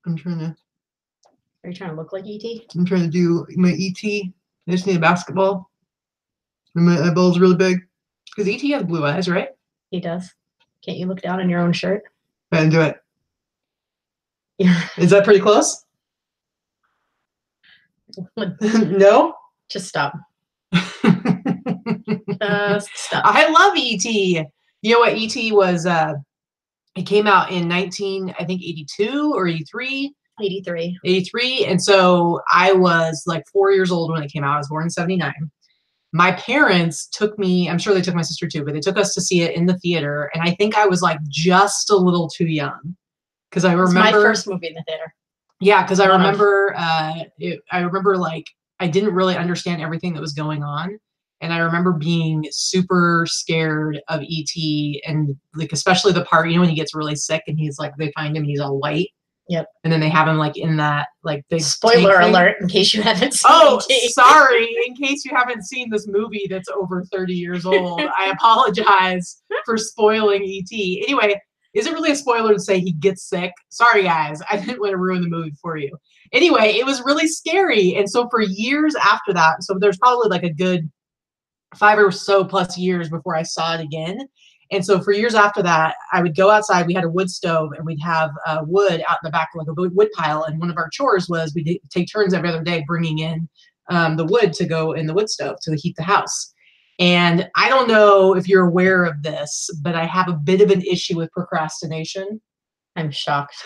I'm trying to. Are you trying to look like E.T.? I'm trying to do my E.T. I just need a basketball. And my eyeball's really big. Because E.T. has blue eyes, right? He does. Can't you look down on your own shirt? Go ahead and do it. Is that pretty close? No? Just stop. Just stop. I love E.T. You know what? E.T. was, it came out in 82 or 83. 83. 83. And so I was like 4 years old when it came out. I was born in 79. My parents took me, I'm sure they took my sister too, but they took us to see it in the theater. And I think I was like just a little too young. Because I remember. It was my first movie in the theater. Yeah, because I remember, like I didn't really understand everything that was going on. And I remember being super scared of E.T. and like, especially the part, when he gets really sick and he's like, they find him and he's all white. Yep. And then they have him like in that, like big spoiler alert in case you haven't seen E.T. Sorry. In case you haven't seen this movie that's over 30 years old, I apologize for spoiling E.T. Anyway, is it really a spoiler to say he gets sick? Sorry, guys. I didn't want to ruin the movie for you. Anyway, it was really scary. And so for years after that, so there's probably like a good 5 or so plus years before I saw it again. And so for years after that, I would go outside. We had a wood stove and we'd have wood out in the back, like a wood pile. And one of our chores was we'd take turns every other day bringing in the wood to go in the wood stove to heat the house. And I don't know if you're aware of this, but I have a bit of an issue with procrastination. I'm shocked.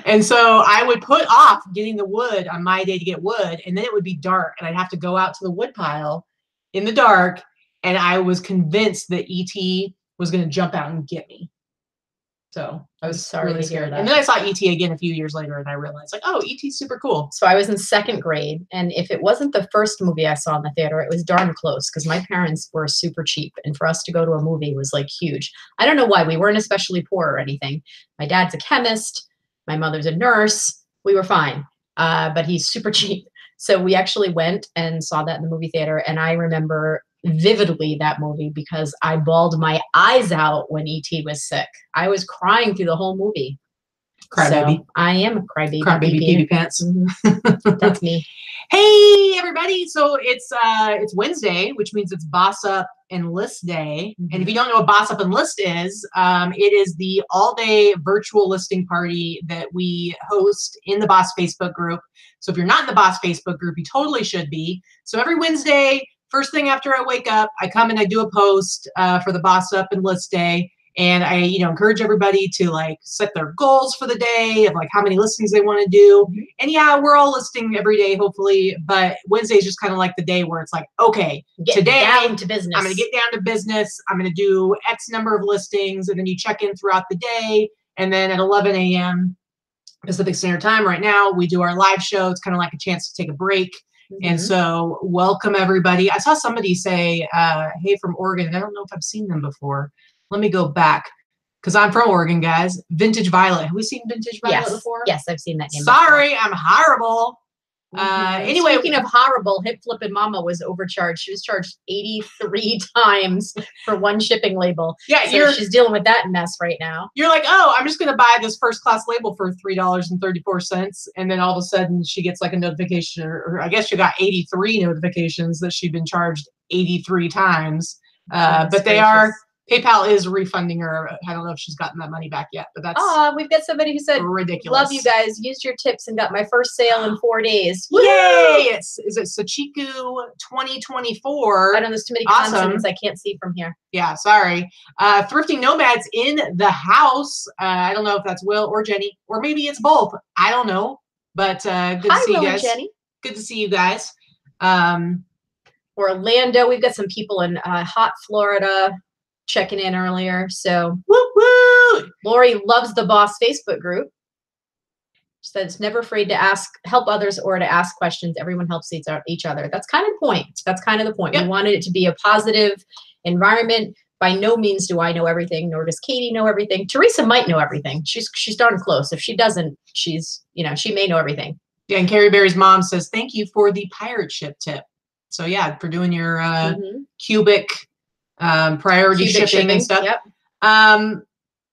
And so I would put off getting the wood on my day to get wood, and then it would be dark, and I'd have to go out to the wood pile in the dark, and I was convinced that E.T. was going to jump out and get me. So I was really scared. And then I saw E.T. again a few years later, and I realized, like, oh, E.T.'s super cool. So I was in 2nd grade, and if it wasn't the first movie I saw in the theater, it was darn close, because my parents were super cheap, and for us to go to a movie was, like, huge. I don't know why. We weren't especially poor or anything. My dad's a chemist. My mother's a nurse. We were fine, but he's super cheap. So we actually went and saw that in the movie theater, and I remember vividly that movie because I bawled my eyes out when E.T. was sick. I was crying through the whole movie. Crybaby. So I am a crybaby. Crybaby baby pants. Mm-hmm. That's me. Hey everybody! So it's Wednesday, which means it's Boss Up and List Day. Mm-hmm. And if you don't know what Boss Up and List is, it is the all-day virtual listing party that we host in the Boss Facebook group. So if you're not in the Boss Facebook group, you totally should be. So every Wednesday, first thing after I wake up, I come and I do a post for the Boss Up and List Day. And I, encourage everybody to like set their goals for the day of like how many listings they want to do. Mm-hmm. And yeah, we're all listing every day, hopefully. But Wednesday is just kind of like the day where it's like, okay, today down to business. I'm going to get down to business. I'm going to do X number of listings. And then you check in throughout the day. And then at 11 a.m. Pacific Standard Time right now, we do our live show. It's kind of like a chance to take a break. Mm-hmm. And so welcome everybody. I saw somebody say, hey, from Oregon. I don't know if I've seen them before. Let me go back because I'm from Oregon, guys. Vintage Violet. Have we seen Vintage Violet before? Yes, I've seen that name. Sorry, before. I'm horrible. Anyway, speaking of horrible, Hip Flippin' Mama was overcharged. She was charged 83 times for one shipping label. Yeah, so she's dealing with that mess right now. You're like, oh, I'm just going to buy this first class label for $3.34. And then all of a sudden she gets like a notification, or I guess she got 83 notifications that she'd been charged 83 times. But they are... PayPal is refunding her. I don't know if she's gotten that money back yet, but that's we've got somebody who said ridiculous. Love you guys. Used your tips and got my first sale in 4 days. Woo! Yay! Is it Sachiku 2024? I don't know. There's too many consonants I can't see from here. Yeah, sorry. Thrifting Nomads in the house. I don't know if that's Will or Jenny, or maybe it's both. I don't know, but good to see you guys. Jenny. Good to see you guys. Orlando. We've got some people in hot Florida checking in earlier. So woo woo! Lori loves the Boss Facebook group. She says never afraid to help others or to ask questions. Everyone helps each other. That's kind of the point. That's kind of the point. Yep. We wanted it to be a positive environment. By no means do I know everything, nor does Katie know everything. Teresa might know everything. She's darn close. If she doesn't, she's, she may know everything. Yeah, and Carrie Berry's mom says, thank you for the pirate ship tip. So yeah, for doing your cubic priority shipping and stuff. Yep.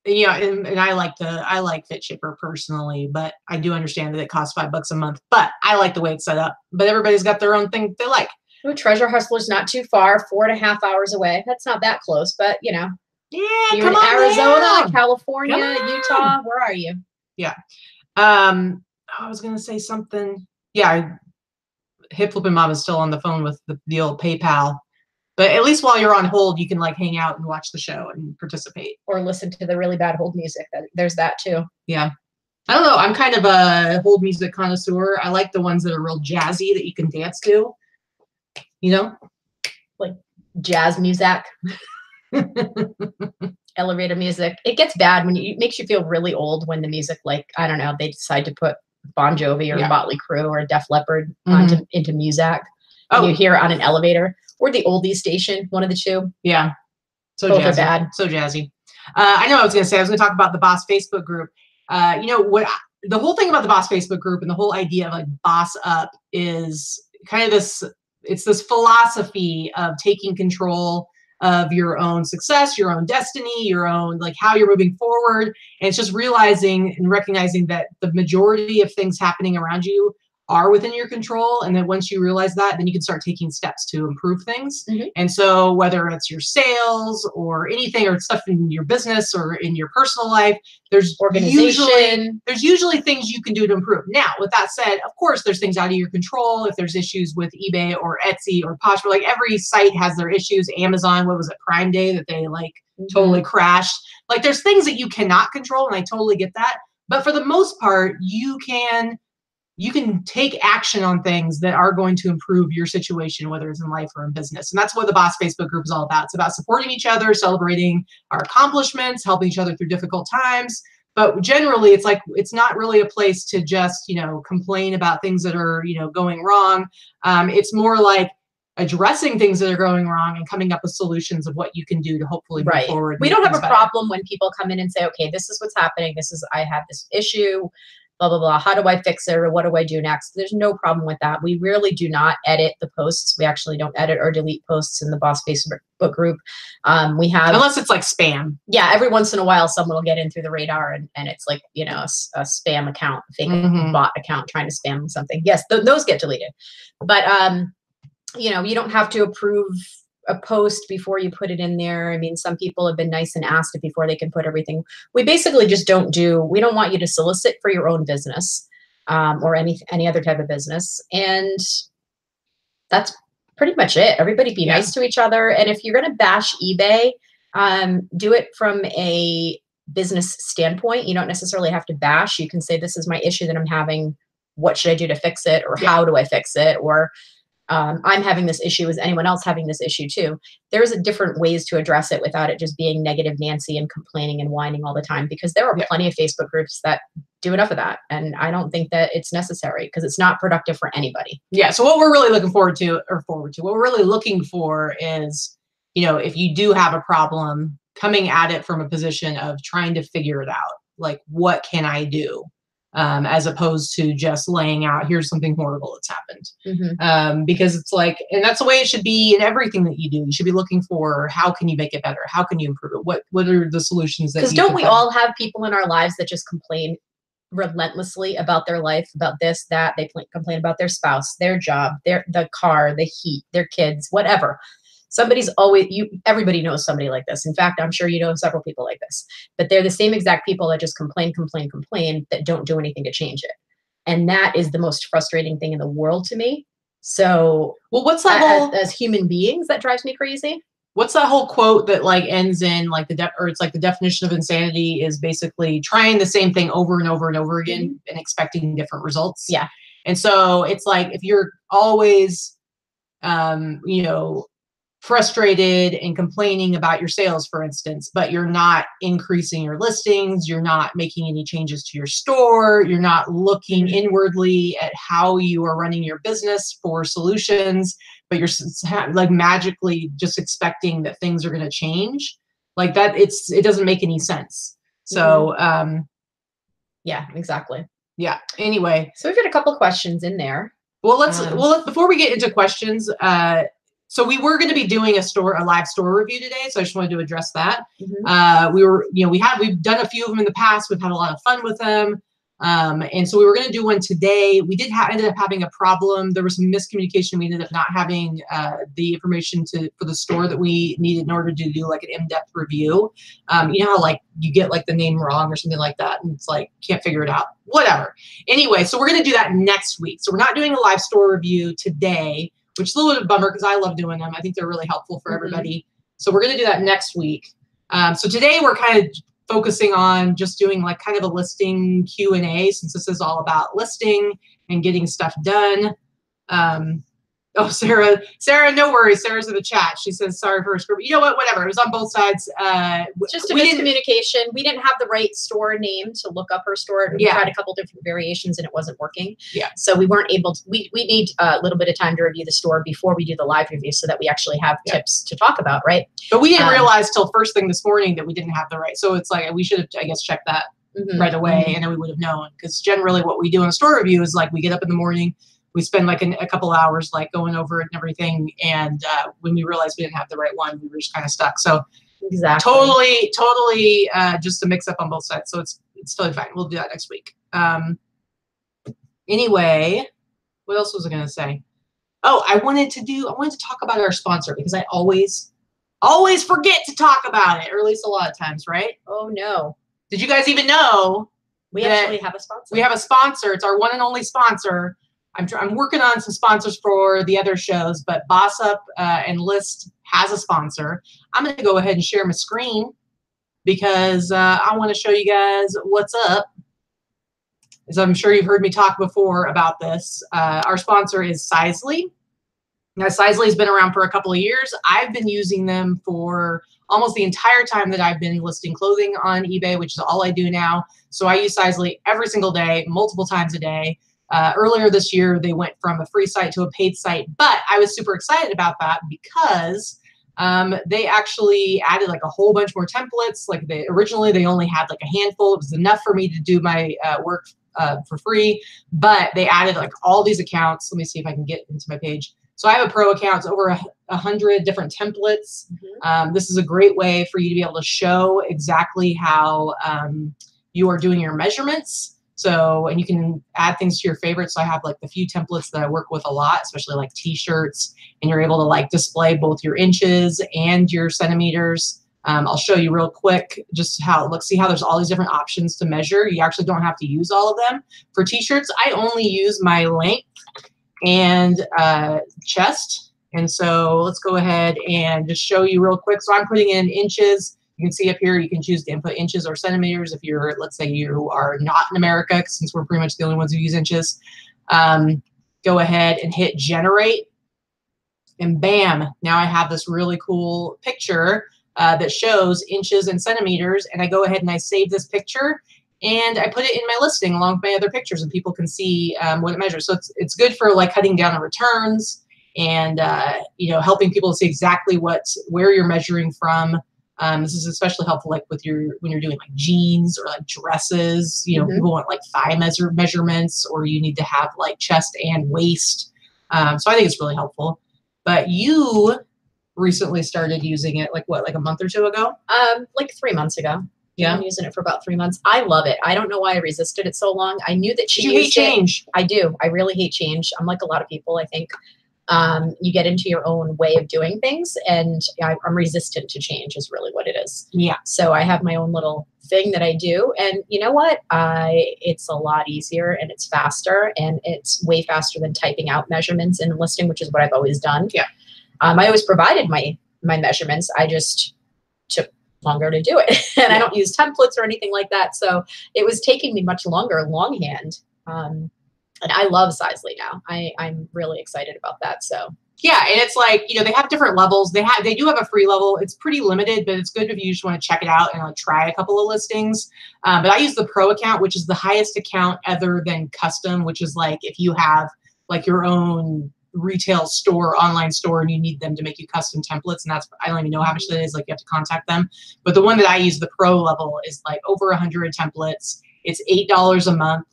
Yeah, and I like Fit Shipper personally, but I do understand that it costs $5 a month. But I like the way it's set up. But everybody's got their own thing they like. Ooh, Treasure Hustler's not too far, 4.5 hours away. That's not that close, but you know. Yeah, You're in Arizona, California, Utah. Where are you? Yeah. I was gonna say something. Yeah, Hip Flippin' Mom is still on the phone with the old PayPal. But at least while you're on hold, you can like hang out and watch the show and participate. Or listen to the really bad hold music. There's that too. Yeah. I don't know. I'm kind of a hold music connoisseur. I like the ones that are real jazzy that you can dance to. You know? Like jazz music. Elevator music. It gets bad when it makes you feel really old when the music, like, I don't know, they decide to put Bon Jovi or Motley Crue or Def Leppard into music. And you hear it on an elevator. Or the oldies station, one of the two. Yeah. So both jazzy. Are bad. So jazzy. I know I was going to talk about the Boss Facebook group. You know, what the whole thing about the Boss Facebook group and the whole idea of like boss up is kind of it's this philosophy of taking control of your own success, your own destiny, your own, like how you're moving forward. And it's just realizing and recognizing that the majority of things happening around you are within your control. And then once you realize that, then you can start taking steps to improve things. And so whether it's your sales or anything or stuff in your business or in your personal life, there's usually things you can do to improve. Now, with that said, of course, there's things out of your control. If there's issues with eBay or Etsy or Poshmark, like every site has their issues. Amazon, what was it, Prime Day that they like totally crashed. Like there's things that you cannot control, and I totally get that. But for the most part, you can take action on things that are going to improve your situation, whether it's in life or in business. And that's what the Boss Facebook group is all about. It's about supporting each other, celebrating our accomplishments, helping each other through difficult times. But generally, it's like, it's not really a place to just, you know, complain about things that are, you know, going wrong. It's more like addressing things that are going wrong and coming up with solutions of what you can do to hopefully move forward. We don't have a problem when people come in and say, okay, this is what's happening. I have this issue. Blah, blah, blah. How do I fix it? Or what do I do next? There's no problem with that. We really do not edit the posts. We actually don't edit or delete posts in the Boss Facebook group. We have, unless it's like spam. Yeah. Every once in a while, someone will get in through the radar and it's like, you know, a spam account, a fake bot account trying to spam something. Yes. Those get deleted. But, you know, you don't have to approve a post before you put it in there. I mean, some people have been nice and asked it before they can put everything. We basically just we don't want you to solicit for your own business or any other type of business. And that's pretty much it. Everybody be nice to each other. And if you're going to bash eBay, do it from a business standpoint. You don't necessarily have to bash. You can say, this is my issue that I'm having. What should I do to fix it? Or how do I fix it? Or I'm having this issue. Is anyone else having this issue too? There's different ways to address it without it just being negative Nancy and complaining and whining all the time, because there are plenty of Facebook groups that do enough of that. And I don't think that it's necessary because it's not productive for anybody. Yeah. So what we're really looking what we're really looking for is, you know, if you do have a problem, coming at it from a position of trying to figure it out. Like, what can I do? As opposed to just laying out, here's something horrible that's happened. Because it's like, and that's the way it should be in everything that you do. You should be looking for, how can you make it better? How can you improve it? What are the solutions that? Because don't we all have people in our lives that just complain relentlessly about their life, about this, that? They complain about their spouse, their job, the car, the heat, their kids, whatever. Somebody's always, everybody knows somebody like this. In fact, I'm sure you know several people like this, but they're the same exact people that just complain, that don't do anything to change it. And that is the most frustrating thing in the world to me. So, well, what's that as human beings, that drives me crazy. What's that whole quote that like ends in like it's like the definition of insanity is basically trying the same thing over and over and over again and expecting different results. Yeah. And so it's like, if you're always, you know, frustrated and complaining about your sales, for instance, but you're not increasing your listings, you're not making any changes to your store, you're not looking inwardly at how you are running your business for solutions, but you're like magically just expecting that things are going to change, like that, it doesn't make any sense. So, yeah, exactly. Yeah. Anyway, so we've got a couple questions in there. Well, let's before we get into questions, So we were going to be doing a live store review today. So I just wanted to address that. We've done a few of them in the past. We've had a lot of fun with them. And so we were going to do one today. We ended up having a problem. There was some miscommunication. We ended up not having the information for the store that we needed in order to do like an in-depth review. You know how like you get like the name wrong or something like that, and it's like can't figure it out. Whatever. Anyway, so we're going to do that next week. So we're not doing a live store review today, which is a little bit of a bummer because I love doing them. I think they're really helpful for everybody. So we're going to do that next week. So today we're kind of focusing on just doing like kind of a listing Q&A, since this is all about listing and getting stuff done. Oh, Sarah, no worries. Sarah's in the chat. She says, sorry for her script. You know what? Whatever. It was on both sides. Just a miscommunication. We didn't have the right store name to look up her store. We tried a couple different variations and it wasn't working. Yeah. So we weren't able to, we need a little bit of time to review the store before we do the live review so that we actually have tips to talk about, right? But we didn't realize till first thing this morning that we didn't have the right. So it's like, we should have, I guess, checked that right away. And then we would have known, because generally what we do in a store review is like, we get up in the morning, we spend like a couple hours like going over it and everything. And when we realized we didn't have the right one, we were just kind of stuck. So totally just a mix up on both sides. So it's totally fine. We'll do that next week. Anyway, what else was I going to say? Oh, I wanted to talk about our sponsor, because I always forget to talk about it, or at least a lot of times, right? Oh no. Did you guys even know we actually have a sponsor? We have a sponsor. It's our one and only sponsor. I'm working on some sponsors for the other shows, but Boss Up and List has a sponsor. I'm going to go ahead and share my screen because I want to show you guys what's up. As I'm sure you've heard me talk before about this. Our sponsor is Sizely. Now, Sizely has been around for a couple of years. I've been using them for almost the entire time that I've been listing clothing on eBay, which is all I do now. So I use Sizely every single day, multiple times a day. Earlier this year, they went from a free site to a paid site, but I was super excited about that because they actually added like a whole bunch more templates. Like originally they only had like a handful. It was enough for me to do my work for free, but they added like all these accounts. Let me see if I can get into my page. So I have a pro account. It's over 100 different templates. This is a great way for you to be able to show exactly how you are doing your measurements. So, and you can add things to your favorites. So I have like the few templates that I work with a lot, especially like t-shirts, and you're able to like display both your inches and your centimeters. I'll show you real quick just how it looks. See how there's all these different options to measure. You actually don't have to use all of them. For t-shirts, I only use my length and chest. And so let's go ahead and just show you real quick. So I'm putting in inches. You can see up here, you can choose to input inches or centimeters if you're, let's say you are not in America, since we're pretty much the only ones who use inches. Go ahead and hit generate, and bam, now I have this really cool picture that shows inches and centimeters, and I go ahead and I save this picture and I put it in my listing along with my other pictures, and people can see what it measures. So it's good for like cutting down on returns and you know, helping people to see exactly where you're measuring from. This is especially helpful like with when you're doing like jeans or like dresses. You know, people want like thigh measurements, or you need to have like chest and waist. So I think it's really helpful. But you recently started using it like what, like a month or two ago? Like 3 months ago. Yeah. I've been using it for about 3 months. I love it. I don't know why I resisted it so long. I knew that she used change. I do. I really hate change. I'm like a lot of people, I think. You get into your own way of doing things, and I'm resistant to change is really what it is. Yeah. So I have my own little thing that I do, and you know what? It's a lot easier and it's faster, and it's way faster than typing out measurements in a listing, which is what I've always done. Yeah. I always provided my measurements. I just took longer to do it, and I don't use templates or anything like that. So it was taking me much longer longhand. And I love Sizely now. I'm really excited about that. So yeah, and it's like, you know, they have different levels. They do have a free level. It's pretty limited, but it's good if you just want to check it out and like try a couple of listings. But I use the pro account, which is the highest account other than custom, which is like if you have like your own retail store, online store, and you need them to make you custom templates. And that's, I don't even know how much that is. Like you have to contact them. But the one that I use, the pro level, is like over 100 templates. It's $8 a month.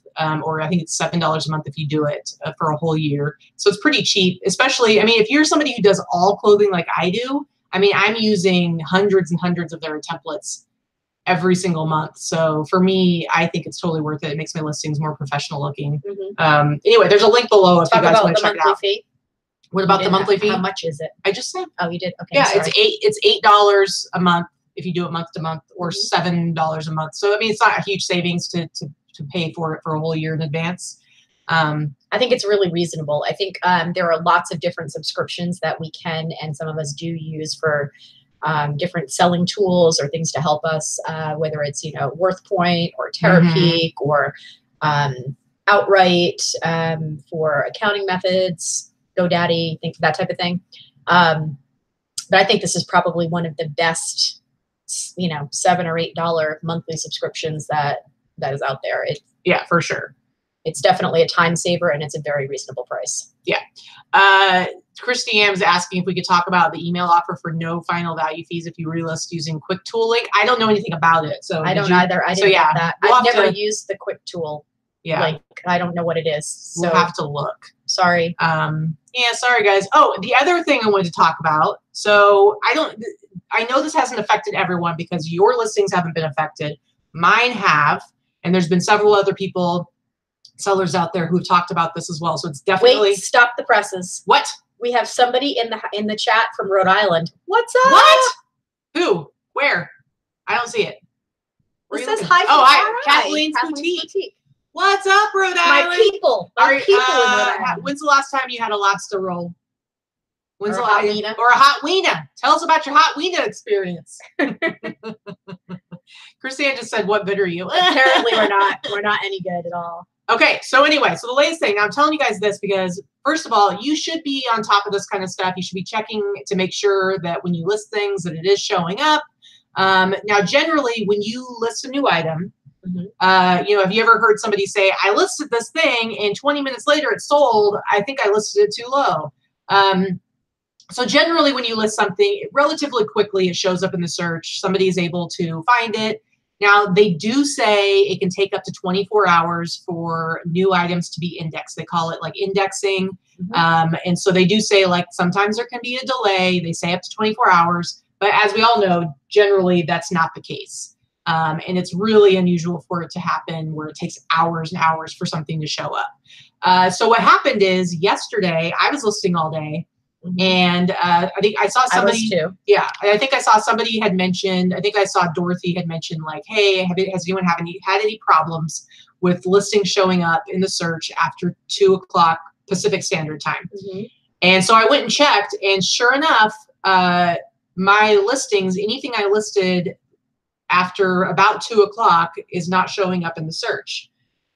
or I think it's $7 a month if you do it for a whole year. So it's pretty cheap, especially, I mean, if you're somebody who does all clothing like I do, I mean, I'm using hundreds and hundreds of their templates every single month. So for me, I think it's totally worth it. It makes my listings more professional looking. Anyway, there's a link below if you guys want to check it out. Fee? What about the monthly fee? How much is it? I just said. Oh, you did? Okay. Yeah, sorry. it's $8 a month if you do it month to month, or $7 a month. So I mean, it's not a huge savings to pay for it for a whole year in advance. I think it's really reasonable. I think there are lots of different subscriptions that we can, and some of us do use for different selling tools or things to help us, whether it's, you know, WorthPoint or Terapeak or Outright for accounting methods, GoDaddy, think that type of thing. But I think this is probably one of the best, you know, $7 or $8 monthly subscriptions that is out there. Yeah, for sure. It's definitely a time saver, and it's a very reasonable price. Yeah. Christy Am's asking if we could talk about the email offer for no final value fees if you relist using Quick Tool Link. I don't know anything about it, so I don't either. I didn't get that. I've never used the Quick Tool link. I don't know what it is. So we'll have to look. Sorry. Yeah, sorry guys. Oh, the other thing I wanted to talk about. So I know this hasn't affected everyone because your listings haven't been affected. Mine have, and there's been several other sellers out there who've talked about this as well. So it's definitely. Wait, stop the presses. What? We have somebody in the chat from Rhode Island. What's up? What? Who? Where? I don't see it. It says hi. Oh, hi, Kathleen's Boutique. What's up, Rhode Island? My people. My people in Rhode Island. When's the last time you had a lobster roll? When's or a hot wiener? Or a hot wiener? Tell us about your hot wiener experience. Christiane just said, "What good are you?" Apparently, we're not any good at all. Okay, so anyway, so the latest thing. Now I'm telling you guys this because, first of all, you should be on top of this kind of stuff. You should be checking to make sure that when you list things that it is showing up. Now, generally, when you list a new item, you know, have you ever heard somebody say, "I listed this thing and 20 minutes later it sold. I think I listed it too low." So generally, when you list something, relatively quickly it shows up in the search. Somebody is able to find it. Now, they do say it can take up to 24 hours for new items to be indexed. They call it like indexing. And so they do say, like, sometimes there can be a delay. They say up to 24 hours. But as we all know, generally that's not the case. And it's really unusual for it to happen where it takes hours and hours for something to show up. So what happened is yesterday I was listing all day. And I think I saw somebody, yeah, I think I saw somebody had mentioned, I think I saw Dorothy had mentioned, like, hey, has anyone had any problems with listings showing up in the search after 2 o'clock Pacific Standard Time? And so I went and checked, and sure enough, my listings, anything I listed after about 2 o'clock is not showing up in the search.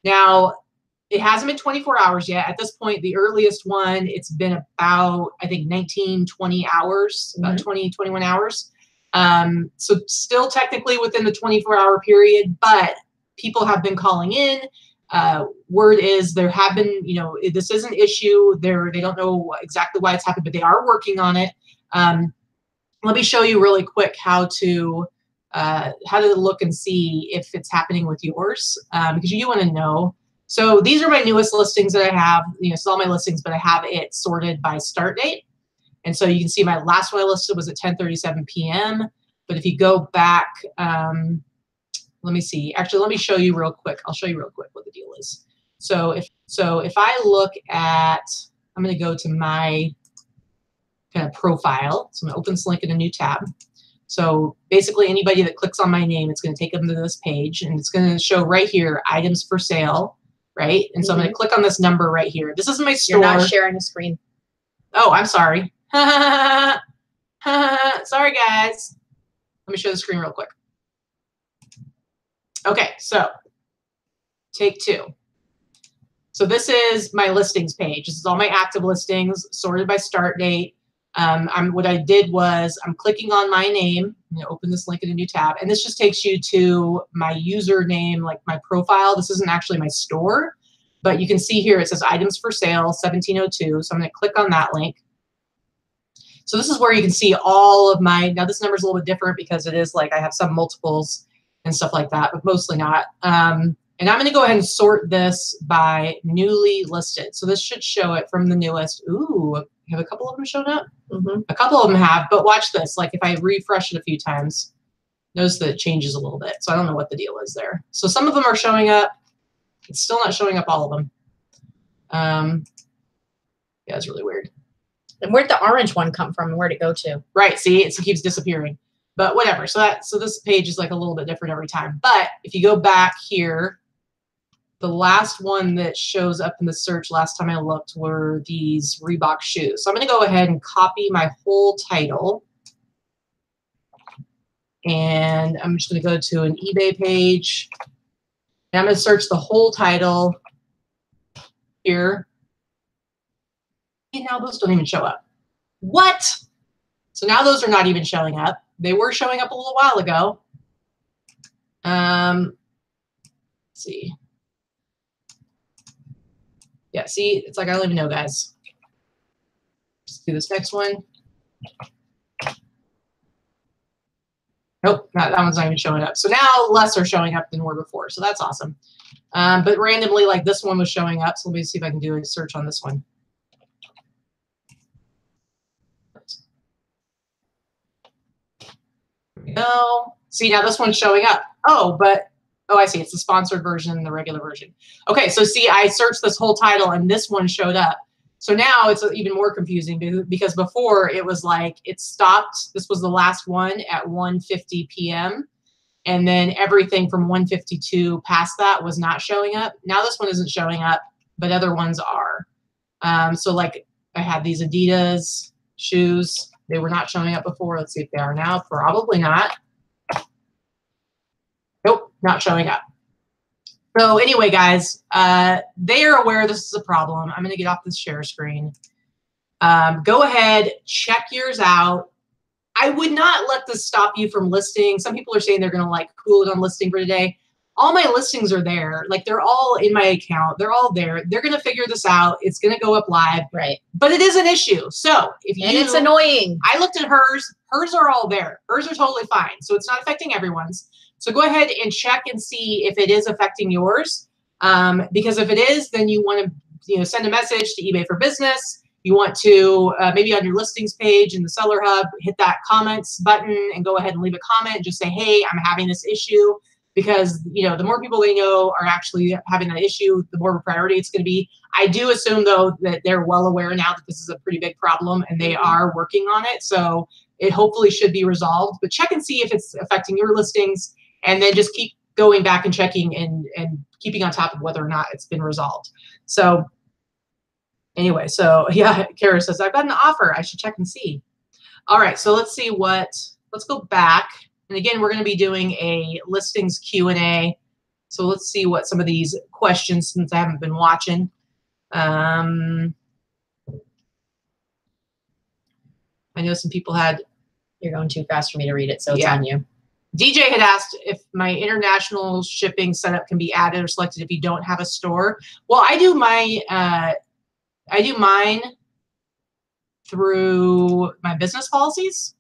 Now, it hasn't been 24 hours yet. At this point, the earliest one, it's been about, I think, 19, 20 hours, about 20, 21 hours. So still technically within the 24-hour period, but people have been calling in. Word is there have been, you know, this is an issue. They don't know exactly why it's happened, but they are working on it. Let me show you really quick how to look and see if it's happening with yours, because you want to know. So these are my newest listings that I have. You know, it's all my listings, but I have it sorted by start date. And so you can see my last one I listed was at 10:37 p.m. But if you go back, let me see. Actually, let me show you real quick. I'll show you real quick what the deal is. So if I look at, I'm going to go to my kind of profile. So I'm going to open this link in a new tab. So basically, anybody that clicks on my name, it's going to take them to this page, and it's going to show right here, items for sale. Right? And so I'm going to click on this number right here. This is my store. You're not sharing a screen. Oh, I'm sorry. Sorry, guys. Let me show the screen real quick. Okay, so take 2. So this is my listings page. This is all my active listings sorted by start date. What I did was I'm clicking on my name. I'm going to open this link in a new tab. And this just takes you to my username, like my profile. This isn't actually my store. But you can see here it says items for sale, 1702. So I'm going to click on that link. So this is where you can see all of my, now this number is a little bit different because it is like I have some multiples and stuff like that, but mostly not. And I'm going to go ahead and sort this by newly listed. So this should show it from the newest. Ooh, have a couple of them shown up? Mm-hmm. A couple of them have, but watch this. Like if I refresh it a few times, notice that it changes a little bit. So I don't know what the deal is there. So some of them are showing up. It's still not showing up all of them. Yeah, it's really weird. And where'd the orange one come from and where'd it go to? Right, see, it keeps disappearing. But whatever. So this page is like a little bit different every time. But if you go back here, the last one that shows up in the search last time I looked were these Reebok shoes. So I'm going to go ahead and copy my whole title. And I'm just going to go to an eBay page. And I'm going to search the whole title here. And now those don't even show up. What? So now those are not even showing up. They were showing up a little while ago. Let's see. Yeah, see, it's like I don't even know, guys. Let's do this next one. Nope, that one's not even showing up. So now less are showing up than were before. So that's awesome. But randomly, like this one was showing up. So let me see if I can do a search on this one. No. See, now this one's showing up. Oh, I see. It's the sponsored version and the regular version. Okay, so see, I searched this whole title and this one showed up. So now it's even more confusing because before it was like it stopped. This was the last one at 1:50 p.m. And then everything from 1:52 past that was not showing up. Now this one isn't showing up, but other ones are. So like I had these Adidas shoes. They were not showing up before. Let's see if they are now. Probably not. Nope, not showing up. So anyway, guys, they are aware this is a problem. I'm going to get off this share screen. Go ahead, check yours out. I would not let this stop you from listing. Some people are saying they're going to like cool it on listing for today. All my listings are there. Like they're all in my account. They're all there. They're going to figure this out. It's going to go up live. Right. But it is an issue. So if you... And it's annoying. I looked at hers. Hers are all there. Hers are totally fine. So it's not affecting everyone's. So go ahead and check and see if it is affecting yours. Because if it is, then you want to send a message to eBay for Business. You want to maybe on your listings page in the Seller Hub, hit that comments button and go ahead and leave a comment. Just say, hey, I'm having this issue. Because, the more people they know are actually having that issue, the more of a priority it's going to be. I do assume, though, that they're well aware now that this is a pretty big problem and they are working on it. So it hopefully should be resolved. But check and see if it's affecting your listings and then just keep going back and checking and keeping on top of whether or not it's been resolved. So anyway, so yeah, Kara says, I've got an offer. I should check and see. All right, so let's see let's go back. And again, we're going to be doing a listings Q&A. So let's see what some of these questions, since I haven't been watching. I know some people had... You're going too fast for me to read it, so it's on you. DJ had asked if my international shipping setup can be added or selected if you don't have a store. Well, I do mine through my business policies.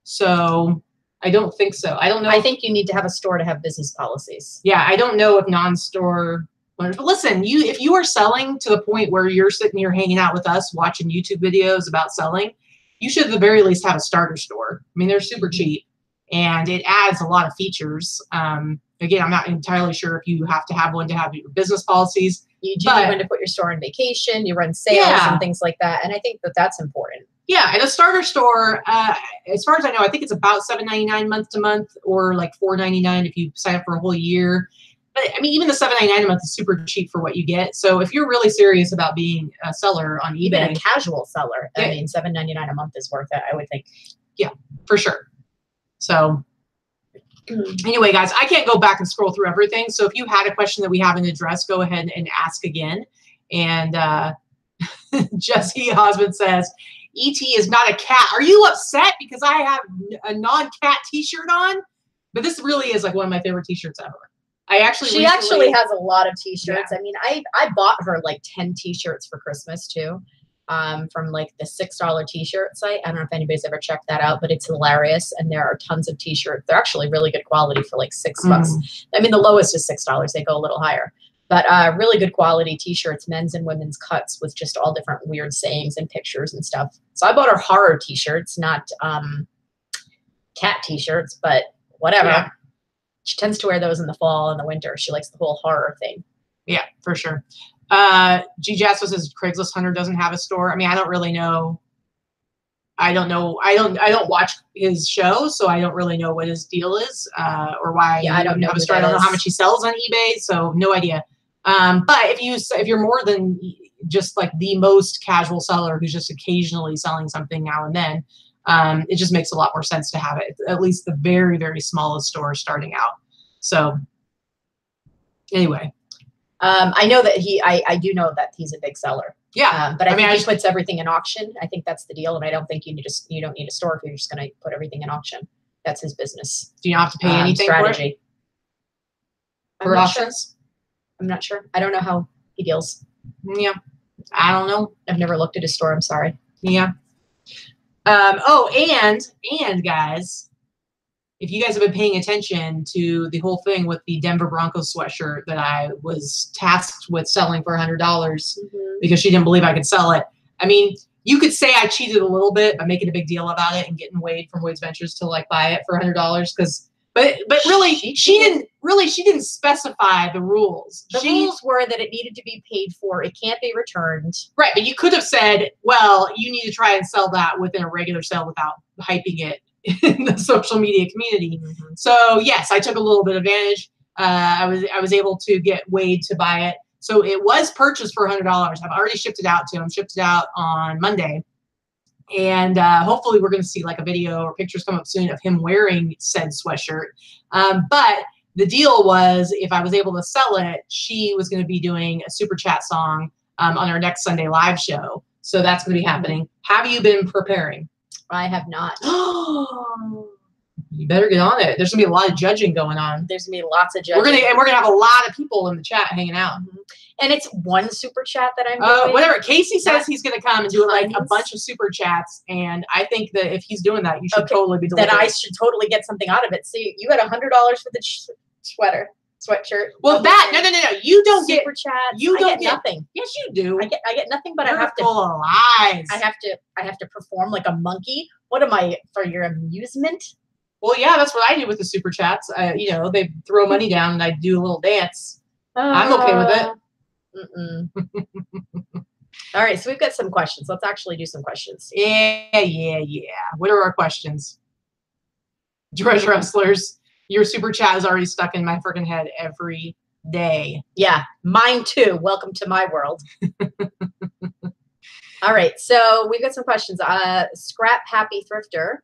So... I don't think so. I don't know. I think you need to have a store to have business policies. Yeah, I don't know if non-store. But listen, if you are selling to the point where you're sitting here hanging out with us watching YouTube videos about selling, you should at the very least have a starter store. I mean, they're super cheap and it adds a lot of features. Again, I'm not entirely sure if you have to have one to have your business policies. You do need one to put your store on vacation. You run sales and things like that. And I think that that's important. Yeah, and a starter store, as far as I know, I think it's about $7.99 month to month, or like $4.99 if you sign up for a whole year. But I mean, even the $7.99 a month is super cheap for what you get. So if you're really serious about being a seller on eBay, even a casual seller, I mean, $7.99 a month is worth it, I would think. Yeah, for sure. So anyway, guys, I can't go back and scroll through everything. So if you had a question that we haven't addressed, go ahead and ask again. And Jesse Osmond says, E.T. is not a cat. Are you upset because I have a non-cat t-shirt on? But this really is like one of my favorite t-shirts ever. She actually has a lot of t-shirts. Yeah. I mean, I bought her like 10 t-shirts for Christmas too. from like the $6 t-shirt site. I don't know if anybody's ever checked that out, but it's hilarious. And there are tons of t-shirts. They're actually really good quality for like $6. I mean, the lowest is $6. They go a little higher, but really good quality t-shirts, men's and women's cuts with just all different weird sayings and pictures and stuff. So I bought her horror t-shirts, not cat t-shirts, but whatever. Yeah. She tends to wear those in the fall and the winter. She likes the whole horror thing. Yeah, for sure. G. Jasper says Craigslist Hunter doesn't have a store. I mean, I don't really know. I don't know. I don't watch his show, so I don't really know what his deal is, or why. Yeah, I don't know. I don't know how much he sells on eBay, so no idea. But if you're more than just like the most casual seller who's just occasionally selling something now and then, it just makes a lot more sense to have it at least the very, very smallest store starting out. So anyway. I know that I do know that he's a big seller. Yeah. But I mean, he puts everything in auction. I think that's the deal. And I don't think you don't need a store if you're just going to put everything in auction. That's his business. Do you not have to pay anything strategy for auctions? I'm not sure. I don't know how he deals. Yeah. I don't know. I've never looked at his store. I'm sorry. Yeah. Oh, and guys, if you guys have been paying attention to the whole thing with the Denver Broncos sweatshirt that I was tasked with selling for $100 because she didn't believe I could sell it. I mean, you could say I cheated a little bit by making a big deal about it and getting Wade from Wade's Ventures to like buy it for $100 but really she didn't specify the rules. The rules were that it needed to be paid for. It can't be returned. Right, but you could have said, well, you need to try and sell that within a regular sale without hyping it in the social media community. So yes, I took a little bit of advantage. I was able to get Wade to buy it. So it was purchased for $100. I've already shipped it out to him. Shipped it out on Monday. And hopefully we're going to see like a video or pictures come up soon of him wearing said sweatshirt. But the deal was if I was able to sell it, she was going to be doing a super chat song on our next Sunday live show. So that's going to be happening. Have you been preparing? I have not. You better get on it. There's gonna be a lot of judging going on. There's gonna be lots of judging. We're gonna have a lot of people in the chat hanging out. And it's one super chat that I'm doing. Whatever. Casey says he's gonna come and do like a bunch of super chats, and I think that if he's doing that, you should totally be doing that. I should totally get something out of it. See, you got $100 for the sweatshirt. Well, no. You don't get super chat. You don't get nothing. Yes, you do. I get nothing, but You're I have to. Full of lies. I have to perform like a monkey. What am I, for your amusement? Well, yeah, that's what I do with the super chats. They throw money down and I do a little dance. I'm okay with it. All right, so we've got some questions. Let's actually do some questions. Yeah. What are our questions? Treasure Wrestlers, your super chat is already stuck in my freaking head every day. Yeah, mine too. Welcome to my world. All right, so we've got some questions. Scrap Happy Thrifter.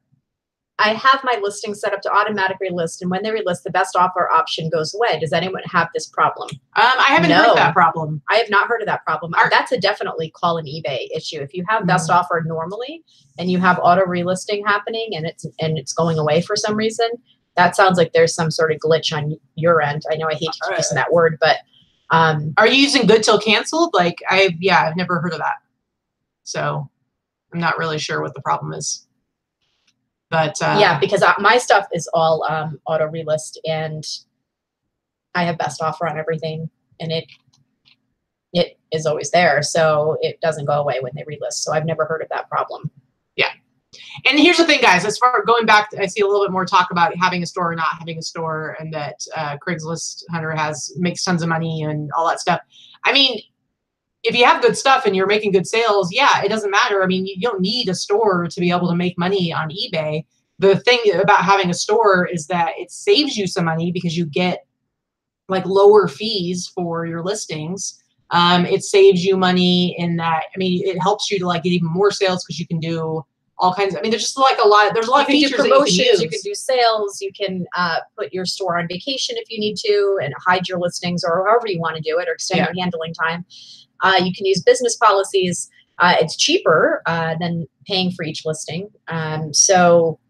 I have my listing set up to automatically relist, and when they relist, the best offer option goes away. Does anyone have this problem? I haven't heard of that problem. I have not heard of that problem. That's a definitely call an eBay issue. If you have best offer normally and you have auto relisting happening and it's going away for some reason, that sounds like there's some sort of glitch on your end. I know I hate to keep using that word, but are you using good till canceled? Like I've never heard of that. So I'm not really sure what the problem is. But yeah, because my stuff is all auto relist, and I have best offer on everything, and it is always there, so it doesn't go away when they relist. So I've never heard of that problem. Yeah, and here's the thing, guys. As far as going back, I see a little bit more talk about having a store or not having a store, and that Craigslist Hunter makes tons of money and all that stuff. I mean, if you have good stuff and you're making good sales, yeah, it doesn't matter. I mean, you don't need a store to be able to make money on eBay. The thing about having a store is that it saves you some money because you get like lower fees for your listings. It saves you money in that, I mean, it helps you to like get even more sales because you can do all kinds of, I mean, there's just like there's a lot of features that you can use. You can do sales, you can put your store on vacation if you need to and hide your listings or however you want to do it or extend your handling time. You can use business policies. It's cheaper than paying for each listing. So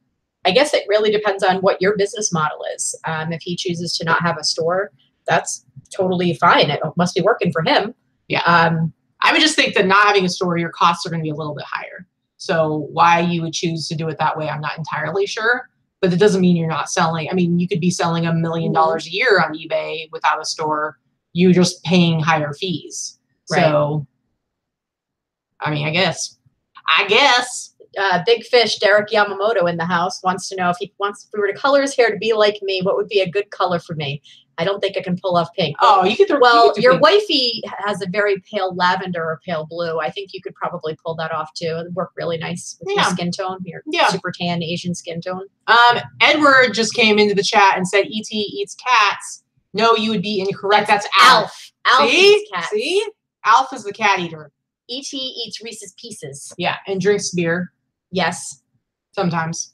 I guess it really depends on what your business model is. If he chooses to not have a store, that's totally fine. It must be working for him. Yeah. I would just think that not having a store, your costs are going to be a little bit higher. So why you would choose to do it that way, I'm not entirely sure. But it doesn't mean you're not selling. I mean, you could be selling $1 million a year on eBay without a store. You're just paying higher fees. Right. So, I mean, I guess. Big Fish, Derek Yamamoto in the house wants to know if we were to color his hair to be like me, what would be a good color for me? I don't think I can pull off pink. Oh, you could throw. Well, you your pink. wifey has a very pale lavender or pale blue. I think you could probably pull that off too. It'd work really nice with your skin tone, your super tan Asian skin tone. Edward just came into the chat and said E.T. eats cats. No, you would be incorrect. That's Alf. Alf eats cats. See? Alf is the cat eater. E.T. eats Reese's Pieces. Yeah, and drinks beer. Yes. Sometimes.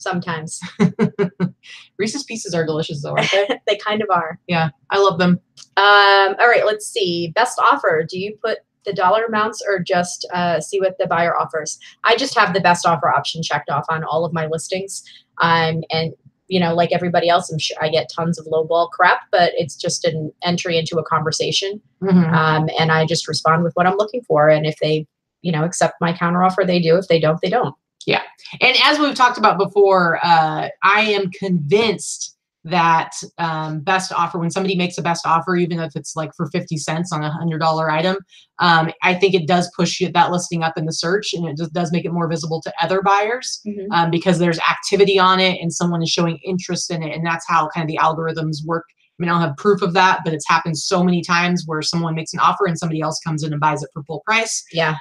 Reese's Pieces are delicious though, aren't they? They kind of are. Yeah, I love them. All right, let's see. Best offer. Do you put the dollar amounts or just see what the buyer offers? I just have the best offer option checked off on all of my listings. And you know, like everybody else, I'm sure I get tons of lowball crap, but it's just an entry into a conversation. And I just respond with what I'm looking for. And if they, you know, accept my counteroffer, they do. If they don't, they don't. Yeah. And as we've talked about before, I am convinced that best offer, when somebody makes a best offer, even if it's like for 50 cents on $100 item, I think it does push that listing up in the search, and it just does make it more visible to other buyers because there's activity on it and someone is showing interest in it. And that's how kind of the algorithms work. I mean, I don't have proof of that, but it's happened so many times where someone makes an offer and somebody else comes in and buys it for full price. Yeah.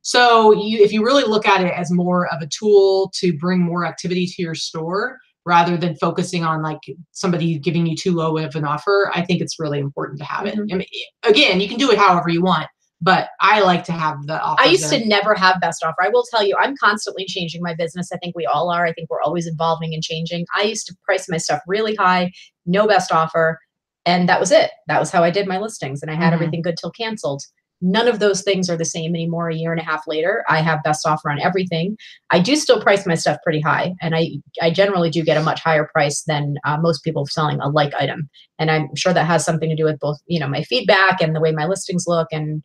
So if you really look at it as more of a tool to bring more activity to your store, rather than focusing on like somebody giving you too low of an offer, I think it's really important to have it. I mean, again, you can do it however you want, but I like to have the offer. I used to never have best offer. I will tell you, I'm constantly changing my business. I think we all are. I think we're always evolving and changing. I used to price my stuff really high, no best offer. And that was it. That was how I did my listings. And I had everything good till canceled. None of those things are the same anymore. A year and a half later, I have best offer on everything. I do still price my stuff pretty high, and I generally do get a much higher price than most people selling a like item. And I'm sure that has something to do with both, you know, my feedback and the way my listings look and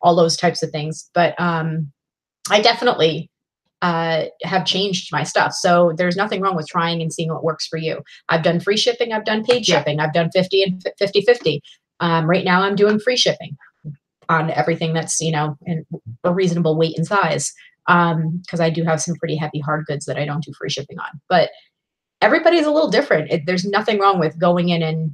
all those types of things. But I definitely have changed my stuff. So there's nothing wrong with trying and seeing what works for you. I've done free shipping. I've done paid shipping. I've done 50 and 50-50. Right now I'm doing free shipping on everything that's, you know, in a reasonable weight and size. Because I do have some pretty heavy hard goods that I don't do free shipping on. But everybody's a little different. There's nothing wrong with going in and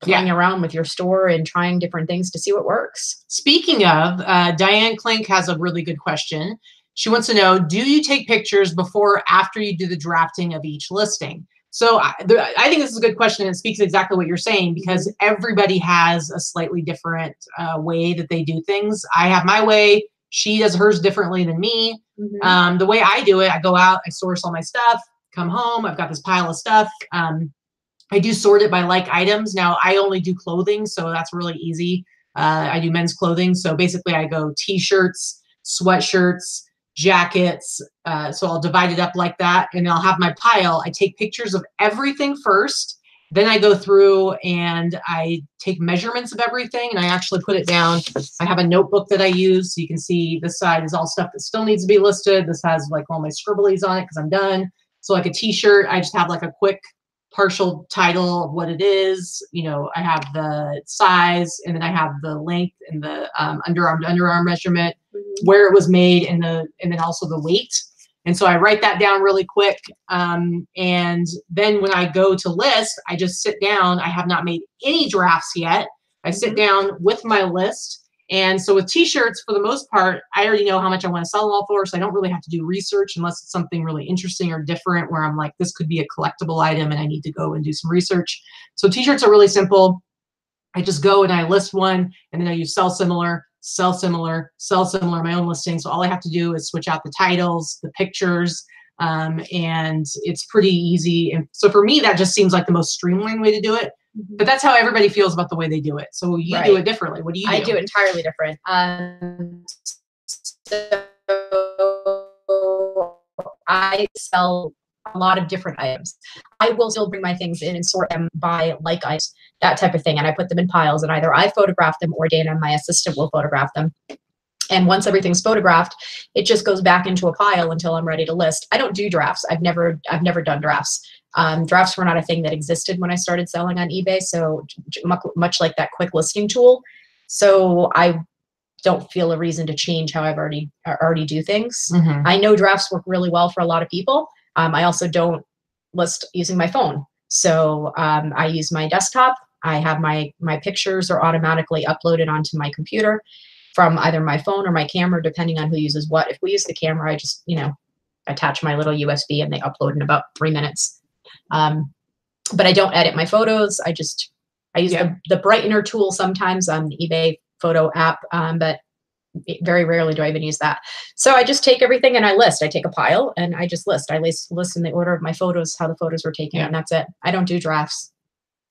playing around with your store and trying different things to see what works. Speaking of, Diane Klink has a really good question. She wants to know, do you take pictures before or after you do the drafting of each listing? So I think this is a good question, and it speaks exactly what you're saying, because everybody has a slightly different way that they do things. I have my way. She does hers differently than me. The way I do it, I go out, I source all my stuff, come home, I've got this pile of stuff. I do sort it by like items. Now, I only do clothing, so that's really easy. I do men's clothing. So basically, I go t-shirts, sweatshirts, jackets. So I'll divide it up like that, and I'll have my pile. I take pictures of everything first. Then I go through and I take measurements of everything, and I actually put it down. I have a notebook that I use. So you can see this side is all stuff that still needs to be listed. This has like all my scribblies on it because I'm done. So like a t-shirt, I just have like a quick partial title of what it is. You know, I have the size, and then I have the length and the underarm to underarm measurement, where it was made, and then also the weight. And so I write that down really quick. And then when I go to list, I just sit down. I have not made any drafts yet. I sit down with my list. And so with t-shirts, for the most part, I already know how much I want to sell them all for. So I don't really have to do research unless it's something really interesting or different where I'm like, this could be a collectible item and I need to go and do some research. So t-shirts are really simple. I just go and I list one, and then I use sell similar, sell similar, sell similar, my own listing. So all I have to do is switch out the titles, the pictures, and it's pretty easy. And so for me, that just seems like the most streamlined way to do it. But that's how everybody feels about the way they do it. So you do it differently. What do you do? I do entirely different. So I sell a lot of different items. I will still bring my things in and sort them by like items, that type of thing. And I put them in piles, and either I photograph them or Dana, my assistant, will photograph them. And once everything's photographed, it just goes back into a pile until I'm ready to list. I don't do drafts. I've never done drafts. Drafts were not a thing that existed when I started selling on eBay. So much like that quick listing tool. So I don't feel a reason to change how I've already do things. I know drafts work really well for a lot of people. I also don't list using my phone. So I use my desktop. I have my pictures are automatically uploaded onto my computer from either my phone or my camera, depending on who uses what. If we use the camera, I just, attach my little USB and they upload in about 3 minutes. But I don't edit my photos. I use the brightener tool sometimes on the eBay photo app, but very rarely do I even use that. So I just take everything and I list. I take a pile and I just list. I list in the order of my photos, how the photos were taken, and that's it. I don't do drafts.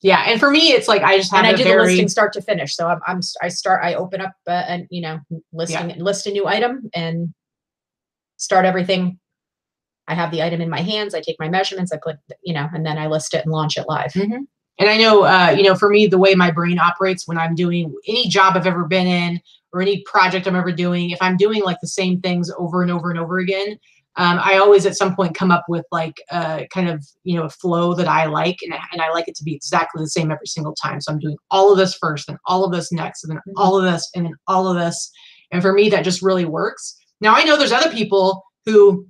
Yeah, and for me, it's like I just have and I do the listing start to finish. So I open up and list a new item and start everything. I have the item in my hands. I take my measurements. I put and then I list it and launch it live. And I know for me, the way my brain operates when I'm doing any job I've ever been in or any project I'm ever doing, if I'm doing like the same things over and over and over again, I always at some point come up with like kind of, a flow that I like, and I like it to be exactly the same every single time. So I'm doing all of this first and all of this next and then all of this and then all of this. And for me, that just really works. Now I know there's other people who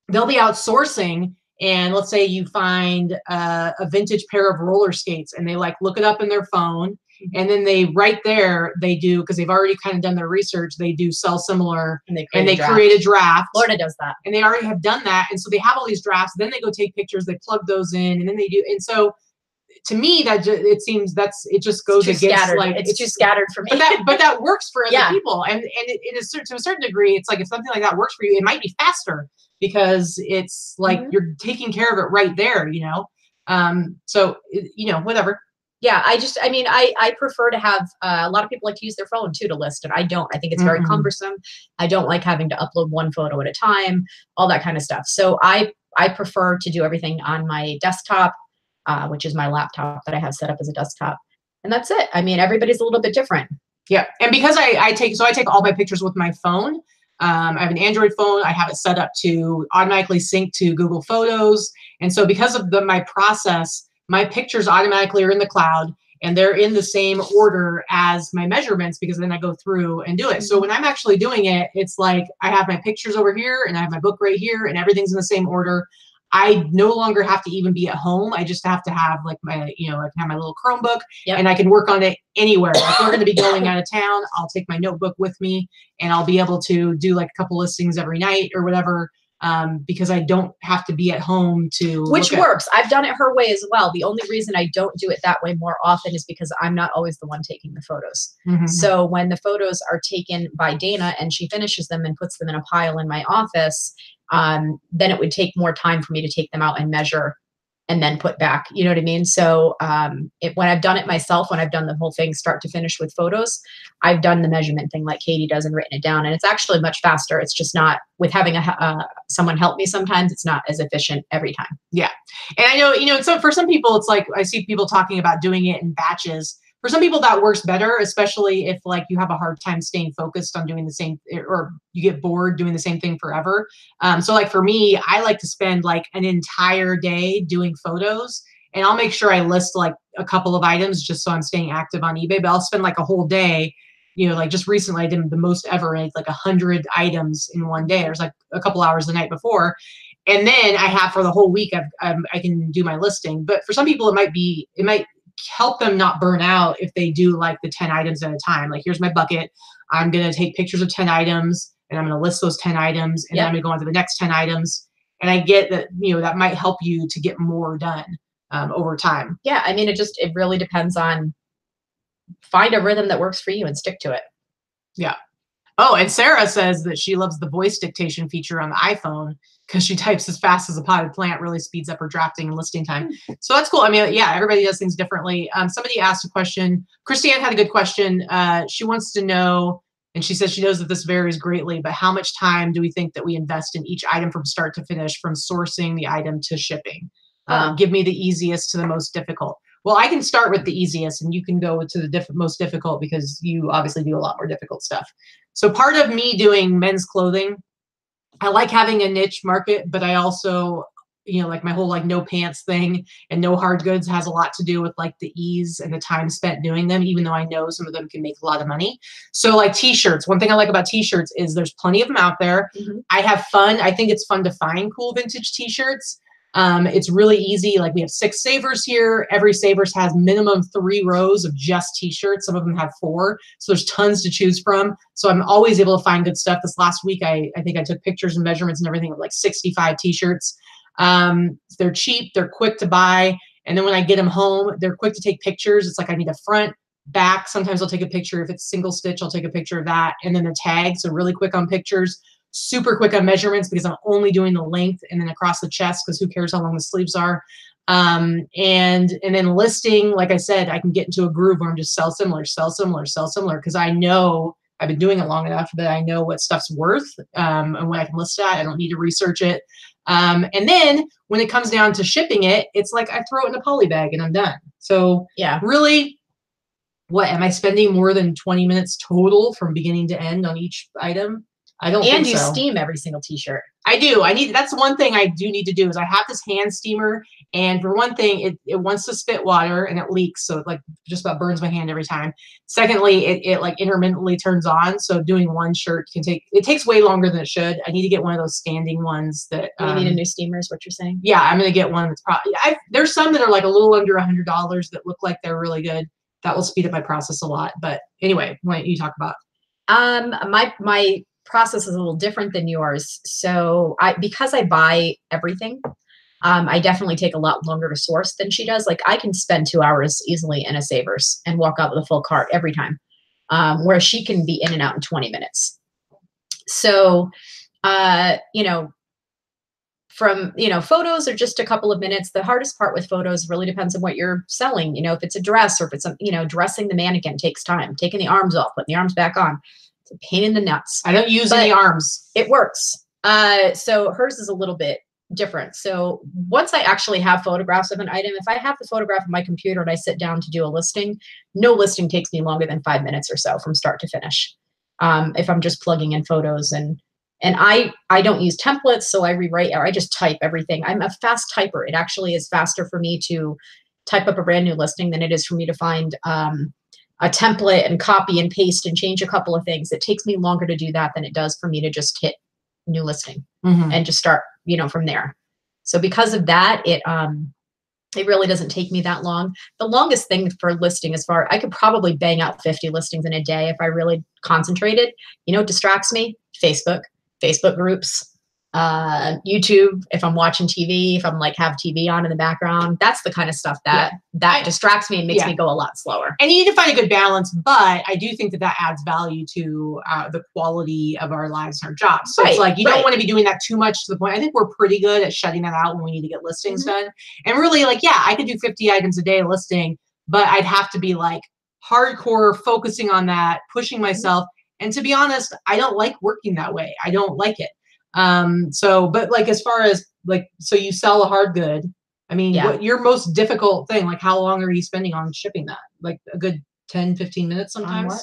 they'll be outsourcing, and let's say you find a vintage pair of roller skates and they like look it up in their phone. And then they right there, they do, because they've already kind of done their research, they do sell similar and they create a draft. Florida does that. And they already have done that. And so they have all these drafts. Then they go take pictures, they plug those in, and then they do. And so to me, it seems it just goes against scattered. like it's too scattered for me. But that works for other people. And it is to a certain degree, it's like if something like that works for you, it might be faster because it's like you're taking care of it right there, So whatever. Yeah, I prefer to have a lot of people like to use their phone too to list, and I don't. I think it's very cumbersome. I don't like having to upload one photo at a time, all that kind of stuff. So I prefer to do everything on my desktop, which is my laptop that I have set up as a desktop, and that's it. I mean, everybody's a little bit different. Yeah, and because I take all my pictures with my phone. I have an Android phone. I have it set up to automatically sync to Google Photos, and so because of my process, my pictures automatically are in the cloud and they're in the same order as my measurements, because then I go through and do it. So when I'm actually doing it, it's like I have my pictures over here and I have my book right here and everything's in the same order. I no longer have to even be at home. I just have to have like my, I can have my little Chromebook and I can work on it anywhere. Like we're going to be going out of town, I'll take my notebook with me and I'll be able to do like a couple listings every night or whatever. Because I don't have to be at home to. Which works. I've done it her way as well. The only reason I don't do it that way more often is because I'm not always the one taking the photos. So when the photos are taken by Dana and she finishes them and puts them in a pile in my office, then it would take more time for me to take them out and measure and then put back, you know what I mean? So when I've done it myself, when I've done the whole thing start to finish with photos, I've done the measurement thing like Katie does and written it down. And it's actually much faster. It's just not, with having someone help me sometimes, it's not as efficient every time. Yeah. And I know, so for some people, it's like, I see people talking about doing it in batches. For some people that works better, especially if like you have a hard time staying focused on doing the same, or you get bored doing the same thing forever. So like for me, I like to spend like an entire day doing photos, and I'll make sure I list like a couple of items just so I'm staying active on eBay, but I'll spend like a whole day, like just recently I did the most ever, like 100 items in one day. There's like a couple hours the night before. And then I have for the whole week, I can do my listing. But for some people, it might help them not burn out if they do like the 10 items at a time. Like, here's my bucket. I'm going to take pictures of 10 items and I'm going to list those 10 items and then I'm going to go on to the next 10 items. And I get that, that might help you to get more done over time. Yeah. I mean, it really depends on, find a rhythm that works for you and stick to it. Yeah. Oh, and Sarah says that she loves the voice dictation feature on the iPhone because she types as fast as a potted plant, really speeds up her drafting and listing time. So that's cool. I mean, yeah, everybody does things differently. Somebody asked a question. Christiane had a good question. She wants to know, and she says she knows that this varies greatly, but how much time do we think that we invest in each item from start to finish, from sourcing the item to shipping? Give me the easiest to the most difficult. Well, I can start with the easiest and you can go to the most difficult because you obviously do a lot more difficult stuff. So part of me doing men's clothing, I like having a niche market, but I also, like my whole like no pants thing and no hard goods has a lot to do with like the ease and the time spent doing them, even though I know some of them can make a lot of money. So like t-shirts, one thing I like about t-shirts is there's plenty of them out there. I have fun. I think it's fun to find cool vintage t-shirts. It's really easy. Like we have 6 savers here. Every savers has minimum 3 rows of just t-shirts. Some of them have 4. So there's tons to choose from. So I'm always able to find good stuff. This last week, I think I took pictures and measurements and everything of like 65 t-shirts. They're cheap. They're quick to buy. And then when I get them home, they're quick to take pictures. It's like I need a front, back. Sometimes I'll take a picture. If it's single stitch, I'll take a picture of that. And then the tag. So really quick on pictures. Super quick on measurements because I'm only doing the length and then across the chest because who cares how long the sleeves are. And then listing, like I said, I can get into a groove where I'm just sell similar because I know I've been doing it long enough that I know what stuff's worth and what I can list at. I don't need to research it. And then when it comes down to shipping it, it's like I throw it in a poly bag and I'm done. So yeah, really, what am I spending more than 20 minutes total from beginning to end on each item? I don't think so. And you steam every single t-shirt. I do. That's one thing I do need to do is I have this hand steamer. And for one thing, it wants to spit water and it leaks. So it like just about burns my hand every time. Secondly, it like intermittently turns on. So doing one shirt takes way longer than it should. I need to get one of those standing ones that. You need a new steamer is what you're saying? Yeah, I'm going to get one that's probably, there's some that are like a little under $100 that look like they're really good. That will speed up my process a lot. But anyway, why don't you talk about? My process is a little different than yours. So because I buy everything, I definitely take a lot longer to source than she does. Like I can spend 2 hours easily in a Savers and walk out with a full cart every time, where she can be in and out in 20 minutes. So, photos are just a couple of minutes. The hardest part with photos really depends on what you're selling. If it's a dress or if it's, dressing the mannequin takes time, taking the arms off, putting the arms back on. It's a pain in the nuts. I don't use any arms. It works. So hers is a little bit different. So once I actually have photographs of an item, if I have the photograph on my computer and I sit down to do a listing, no listing takes me longer than 5 minutes or so from start to finish. If I'm just plugging in photos and I don't use templates, so I rewrite or I just type everything. I'm a fast typer. It actually is faster for me to type up a brand new listing than it is for me to find a template and copy and paste and change a couple of things. It takes me longer to do that than it does for me to just hit new listing and just start, from there. So because of that, it really doesn't take me that long. The longest thing for listing I could probably bang out 50 listings in a day if I really concentrated. It distracts me? Facebook groups, YouTube, if I'm watching TV, if I'm like have TV on in the background, that's the kind of stuff that distracts me and makes me go a lot slower. And you need to find a good balance, but I do think that adds value to the quality of our lives and our jobs. So it's like, you don't want to be doing that too much to the point. I think we're pretty good at shutting that out when we need to get listings done. And really like, I could do 50 items a day listing, but I'd have to be like hardcore focusing on that, pushing myself. And to be honest, I don't like working that way. I don't like it. But like, as far as like, so you sell a hard good, I mean, what your most difficult thing, like how long are you spending on shipping that? Like a good 10, 15 minutes sometimes?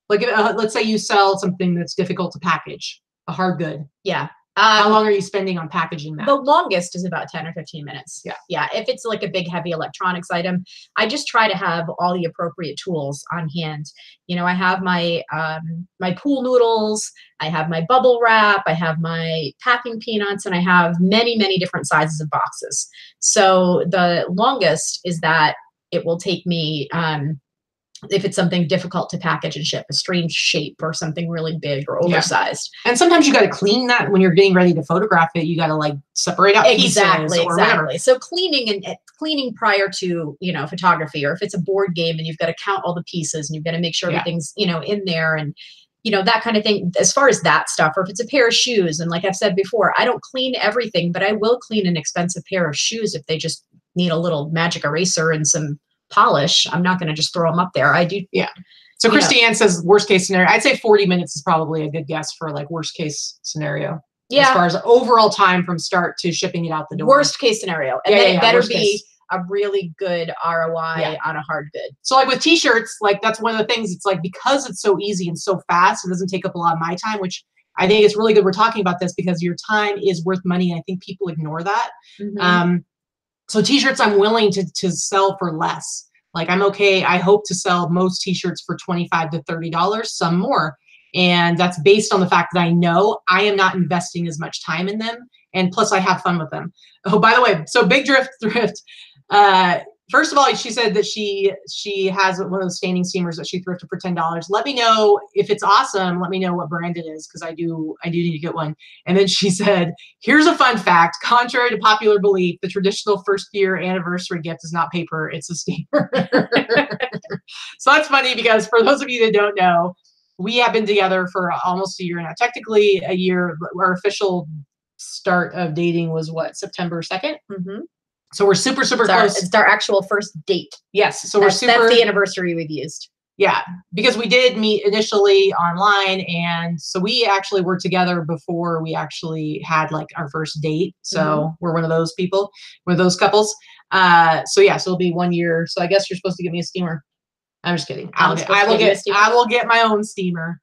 Like, let's say you sell something that's difficult to package, a hard good. Yeah. How long are you spending on packaging that? The longest is about 10 or 15 minutes. Yeah. Yeah. If it's like a big, heavy electronics item, I just try to have all the appropriate tools on hand. I have my, my pool noodles, I have my bubble wrap, I have my packing peanuts, and I have many, many different sizes of boxes. So the longest is that it will take me, if it's something difficult to package and ship, a strange shape or something really big or oversized. And sometimes you got to clean that when you're getting ready to photograph it. You got to like separate out pieces or whatever. So cleaning prior to, photography, or if it's a board game and you've got to count all the pieces and you've got to make sure everything's, in there and, that kind of thing. As far as that stuff, or if it's a pair of shoes. And like I've said before, I don't clean everything, but I will clean an expensive pair of shoes if they just need a little magic eraser and some polish. I'm not going to just throw them up there. I do. Yeah. So Christy Ann says worst case scenario. I'd say 40 minutes is probably a good guess for like worst case scenario. Yeah. As far as overall time from start to shipping it out the door. Worst case scenario. And then it better be a really good ROI on a hard good. So like with t-shirts, like that's one of the things, it's like because it's so easy and so fast, it doesn't take up a lot of my time, which I think it's really good we're talking about this because your time is worth money. And I think people ignore that. So t-shirts I'm willing to sell for less. Like I'm okay. I hope to sell most t-shirts for $25 to $30, some more. And that's based on the fact that I know I am not investing as much time in them. And plus I have fun with them. Oh, by the way, so Big Thrift, first of all, she said that she has one of those standing steamers that she thrifted for $10. Let me know if it's awesome. Let me know what brand it is because I do need to get one. And then she said, here's a fun fact. Contrary to popular belief, the traditional first year anniversary gift is not paper, it's a steamer. So that's funny because for those of you that don't know, we have been together for almost a year now. Technically a year. Our official start of dating was what, September 2nd? So we're super close. It's our actual first date. Yes. So that's the anniversary we've used. Yeah, because we did meet initially online, and so we actually were together before we actually had like our first date. So we're one of those people, one of those couples. So yeah, so it'll be 1 year. So I guess you're supposed to give me a steamer. I'm just kidding. I will get my own steamer.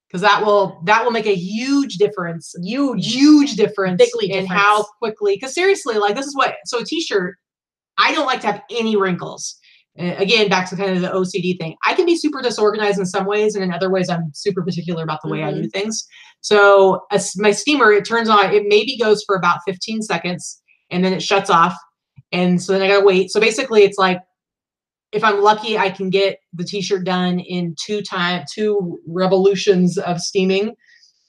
Because that will make a huge difference, huge difference in how quickly. Because seriously, like this is what. So a t-shirt, I don't like to have any wrinkles. Again, back to kind of the OCD thing. I can be super disorganized in some ways, and in other ways, I'm super particular about the way I do things. So my steamer, it turns on. It maybe goes for about 15 seconds, and then it shuts off, and so then I gotta wait. So basically, it's like, if I'm lucky, I can get the t-shirt done in 2 revolutions of steaming,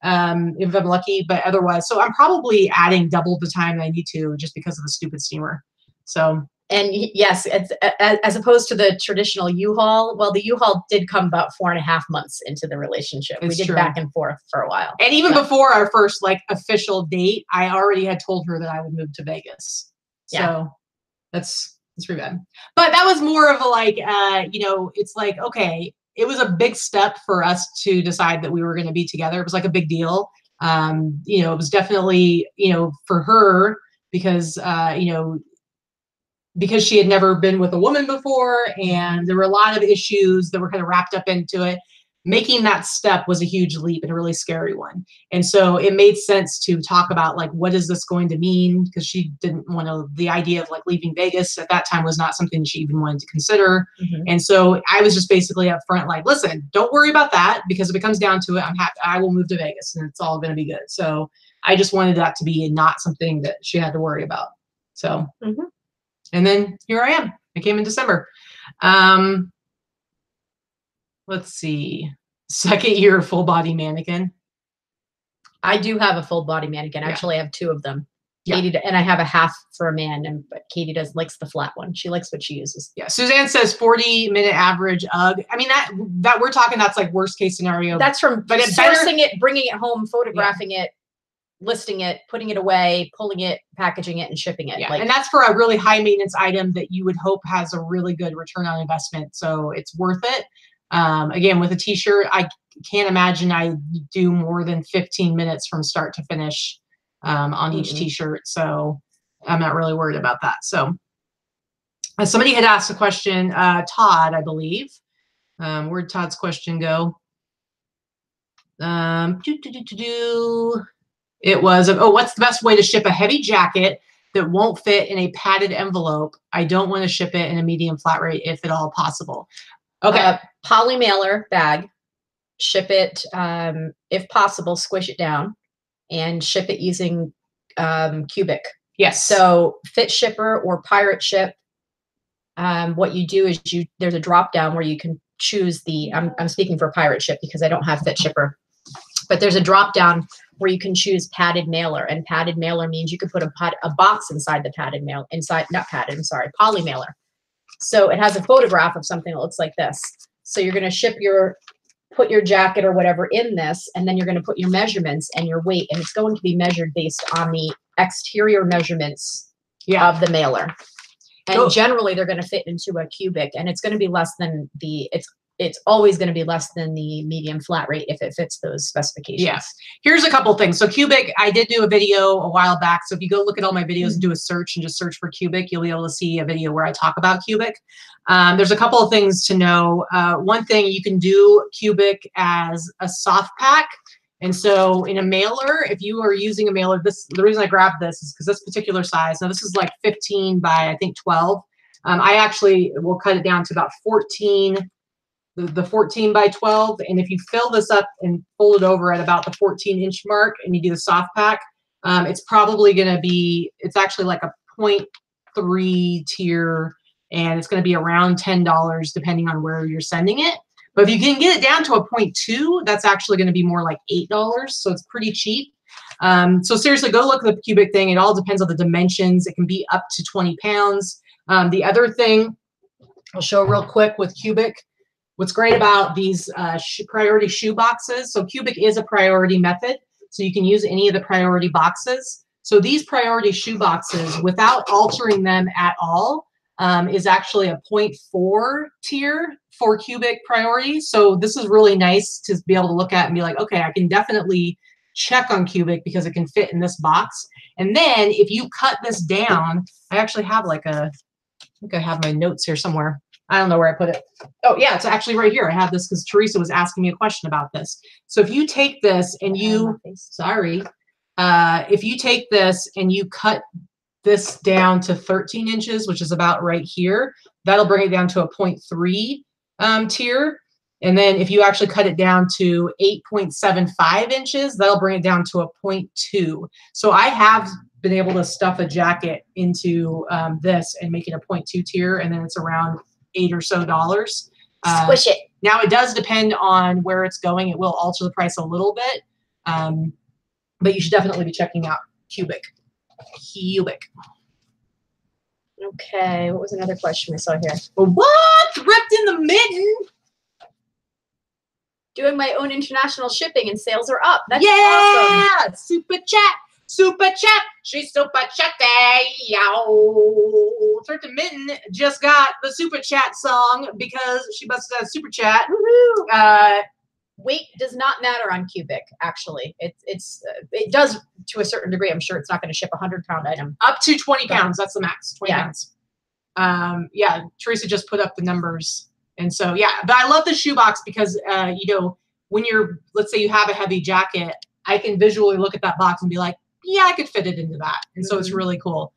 if I'm lucky, but otherwise, so I'm probably adding double the time I need to just because of the stupid steamer. So. And yes, it's, as opposed to the traditional U-Haul, well, the U-Haul did come about 4.5 months into the relationship. We did back and forth for a while. And even before our first like official date, I already had told her that I would move to Vegas. So that's pretty bad. But that was more of a like, it's like, okay, it was a big step for us to decide that we were going to be together. It was like a big deal. It was definitely, for her because, because she had never been with a woman before and there were a lot of issues that were kind of wrapped up into it. Making that step was a huge leap and a really scary one. And so it made sense to talk about like, what is this going to mean? Because she didn't want to, the idea of like leaving Vegas at that time was not something she even wanted to consider. And so I was just basically up front, like, listen, don't worry about that because if it comes down to it, I'm happy, I will move to Vegas and it's all going to be good. So I just wanted that to be not something that she had to worry about. So, and then here I am. I came in December. Let's see. Second year full body mannequin. I do have a full body mannequin. Actually, I have 2 of them. Katie and I have a half for a man, but Katie likes the flat one. She likes what she uses. Yeah. Suzanne says 40-minute average UGG. I mean that we're talking. That's like worst case scenario. That's from sourcing it, bringing it home, photographing it, listing it, putting it away, pulling it, packaging it, and shipping it. Yeah, and that's for a really high maintenance item that you would hope has a really good return on investment. So it's worth it. Again, with a t-shirt, I can't imagine I do more than 15 minutes from start to finish on each t-shirt. So I'm not really worried about that. So somebody had asked a question, Todd, I believe. Where'd Todd's question go? It was, what's the best way to ship a heavy jacket that won't fit in a padded envelope? I don't want to ship it in a medium flat rate if at all possible. Okay. Poly mailer bag, ship it, if possible, squish it down and ship it using cubic. Yes. So Fit Shipper or Pirate Ship, what you do is there's a drop down where you can choose I'm speaking for Pirate Ship because I don't have Fit Shipper, but there's a drop down where you can choose padded mailer, and padded mailer means you can put a box inside the poly mailer. So it has a photograph of something that looks like this. So you're going to put your jacket or whatever in this, and then you're going to put your measurements and your weight, and it's going to be measured based on the exterior measurements of the mailer. And generally they're going to fit into a cubic, and it's going to be less than it's always going to be less than the medium flat rate if it fits those specifications. Yes. Here's a couple things. So cubic, I did do a video a while back. So if you go look at all my videos and do a search and just search for cubic, you'll be able to see a video where I talk about cubic. There's a couple of things to know. One thing, you can do cubic as a soft pack. And so in a mailer, if you are using a mailer, the reason I grabbed this is because this particular size, now this is like 15 by I think 12. I actually will cut it down to about 14, the 14 by 12. And if you fill this up and fold it over at about the 14-inch mark and you do the soft pack, it's probably going to be, it's actually like a 0.3 tier, and it's going to be around $10 depending on where you're sending it. But if you can get it down to a 0.2, that's actually going to be more like $8. So it's pretty cheap. So seriously, go look at the cubic thing. It all depends on the dimensions. It can be up to 20 pounds. The other thing I'll show real quick with cubic, what's great about these priority shoe boxes. So cubic is a priority method. So you can use any of the priority boxes. So these priority shoe boxes, without altering them at all, is actually a 0.4 tier for cubic priority. So this is really nice to be able to look at and be like, okay, I can definitely check on cubic because it can fit in this box. And then if you cut this down, I actually have like I think I have my notes here somewhere. I don't know where I put it. Oh yeah, it's actually right here. I have this because Teresa was asking me a question about this. So if you take this and you, if you take this and you cut this down to 13 inches, which is about right here, that'll bring it down to a 0.3 tier. And then if you actually cut it down to 8.75 inches, that'll bring it down to a 0.2. So I have been able to stuff a jacket into this and make it a 0.2 tier, and then it's around $8 or so. Squish it. Now it does depend on where it's going. It will alter the price a little bit, but you should definitely be checking out cubic. Cubic. Okay, what was another question I saw here? What? Ripped in the mitten? Doing my own international shipping and sales are up. That's awesome. Super chat. Super chat. She's super chatty. Yo. Ripped in the mitten just got the super chat song because she busted out a super chat. Woohoo. Weight does not matter on cubic, actually. It does to a certain degree. I'm sure it's not going to ship a 100-pound item. Up to 20 pounds. That's the max. 20 pounds. Yeah, Teresa just put up the numbers. And so, yeah, but I love the shoebox because, you know, when you're, let's say you have a heavy jacket, I can visually look at that box and be like, yeah, I could fit it into that. And so it's really cool.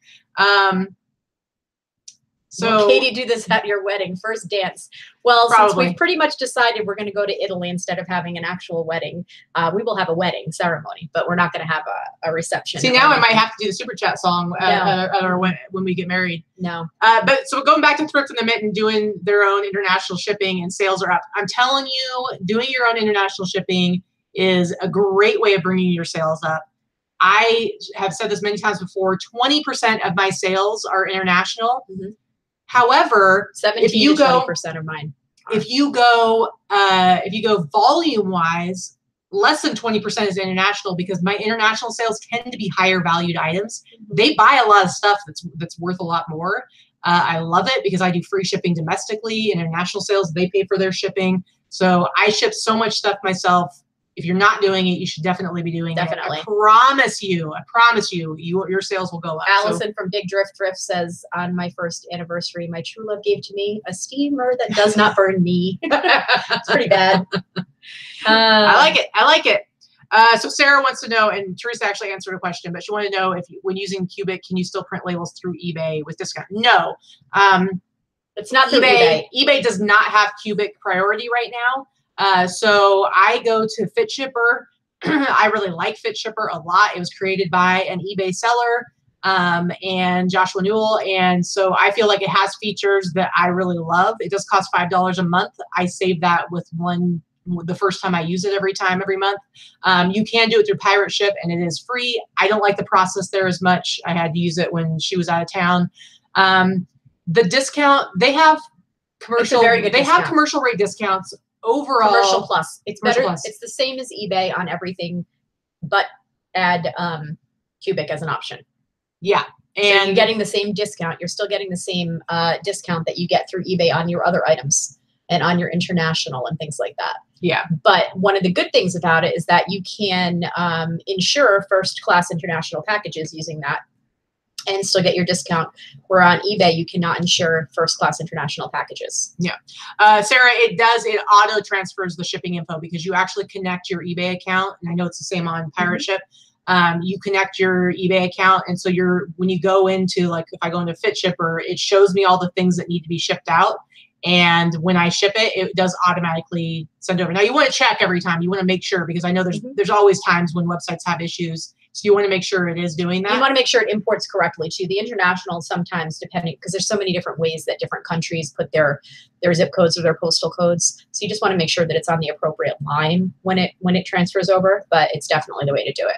So Katie, do this at your wedding, first dance. Well, since we've pretty much decided we're going to go to Italy instead of having an actual wedding, we will have a wedding ceremony, but we're not going to have a reception. See, now I might have to do the super chat song when we get married. No. But so going back to Thrift in the Mitten, doing their own international shipping and sales are up. I'm telling you, doing your own international shipping is a great way of bringing your sales up. I have said this many times before, 20% of my sales are international. Mm-hmm. However, 17 to 20% of mine. If you go volume wise, less than 20% is international because my international sales tend to be higher valued items. Mm-hmm. They buy a lot of stuff that's worth a lot more. I love it because I do free shipping domestically. International sales, they pay for their shipping. So I ship so much stuff myself. If you're not doing it, you should definitely be doing it. I promise you, your sales will go up. Allison from Big Thrift says, on my first anniversary, my true love gave to me a steamer that does not burn me. It's pretty bad. I like it. So Sarah wants to know, and Teresa actually answered a question, but she wanted to know if when using Cubic, can you still print labels through eBay with discount? No. It's not through eBay. eBay does not have Cubic priority right now. So I go to Fit Shipper. I really like Fit Shipper a lot. It was created by an eBay seller and Joshua Newell. And so I feel like it has features that I really love. It does cost $5 a month. I save that with the first time I use it every month. You can do it through Pirate Ship and it is free. I don't like the process there as much. I had to use it when she was out of town. The discount, they have commercial rate discounts. Overall, Commercial Plus. It's better. It's the same as eBay on everything, but add Cubic as an option. Yeah, and so you're getting the same discount. You're still getting the same discount that you get through eBay on your other items. and on your international and things like that. Yeah. But one of the good things about it is that you can insure first-class international packages using that and still get your discount, where on eBay you cannot insure first-class international packages. Yeah. Sarah, it auto transfers the shipping info because you actually connect your eBay account, and I know it's the same on Pirate Ship. You connect your eBay account, and so when you go into, like, if I go into Fit Shipper, it shows me all the things that need to be shipped out. And when I ship it, it does automatically send over. Now, you want to check every time. You want to make sure, because I know there's always times when websites have issues. So you want to make sure it is doing that. You want to make sure it imports correctly too. The international, sometimes, depending, because there's so many different ways that different countries put their zip codes or their postal codes. So you just want to make sure that it's on the appropriate line when it transfers over. But it's definitely the way to do it.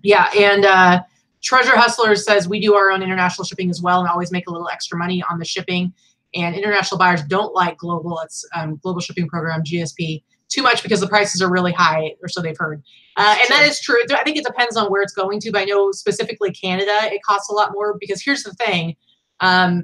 Yeah, and Treasure Hustler says we do our own international shipping as well and always make a little extra money on the shipping. And international buyers don't like global shipping program, GSP, too much because the prices are really high, or so they've heard. And that is true. I think it depends on where it's going to, but I know specifically Canada, it costs a lot more because here's the thing. Other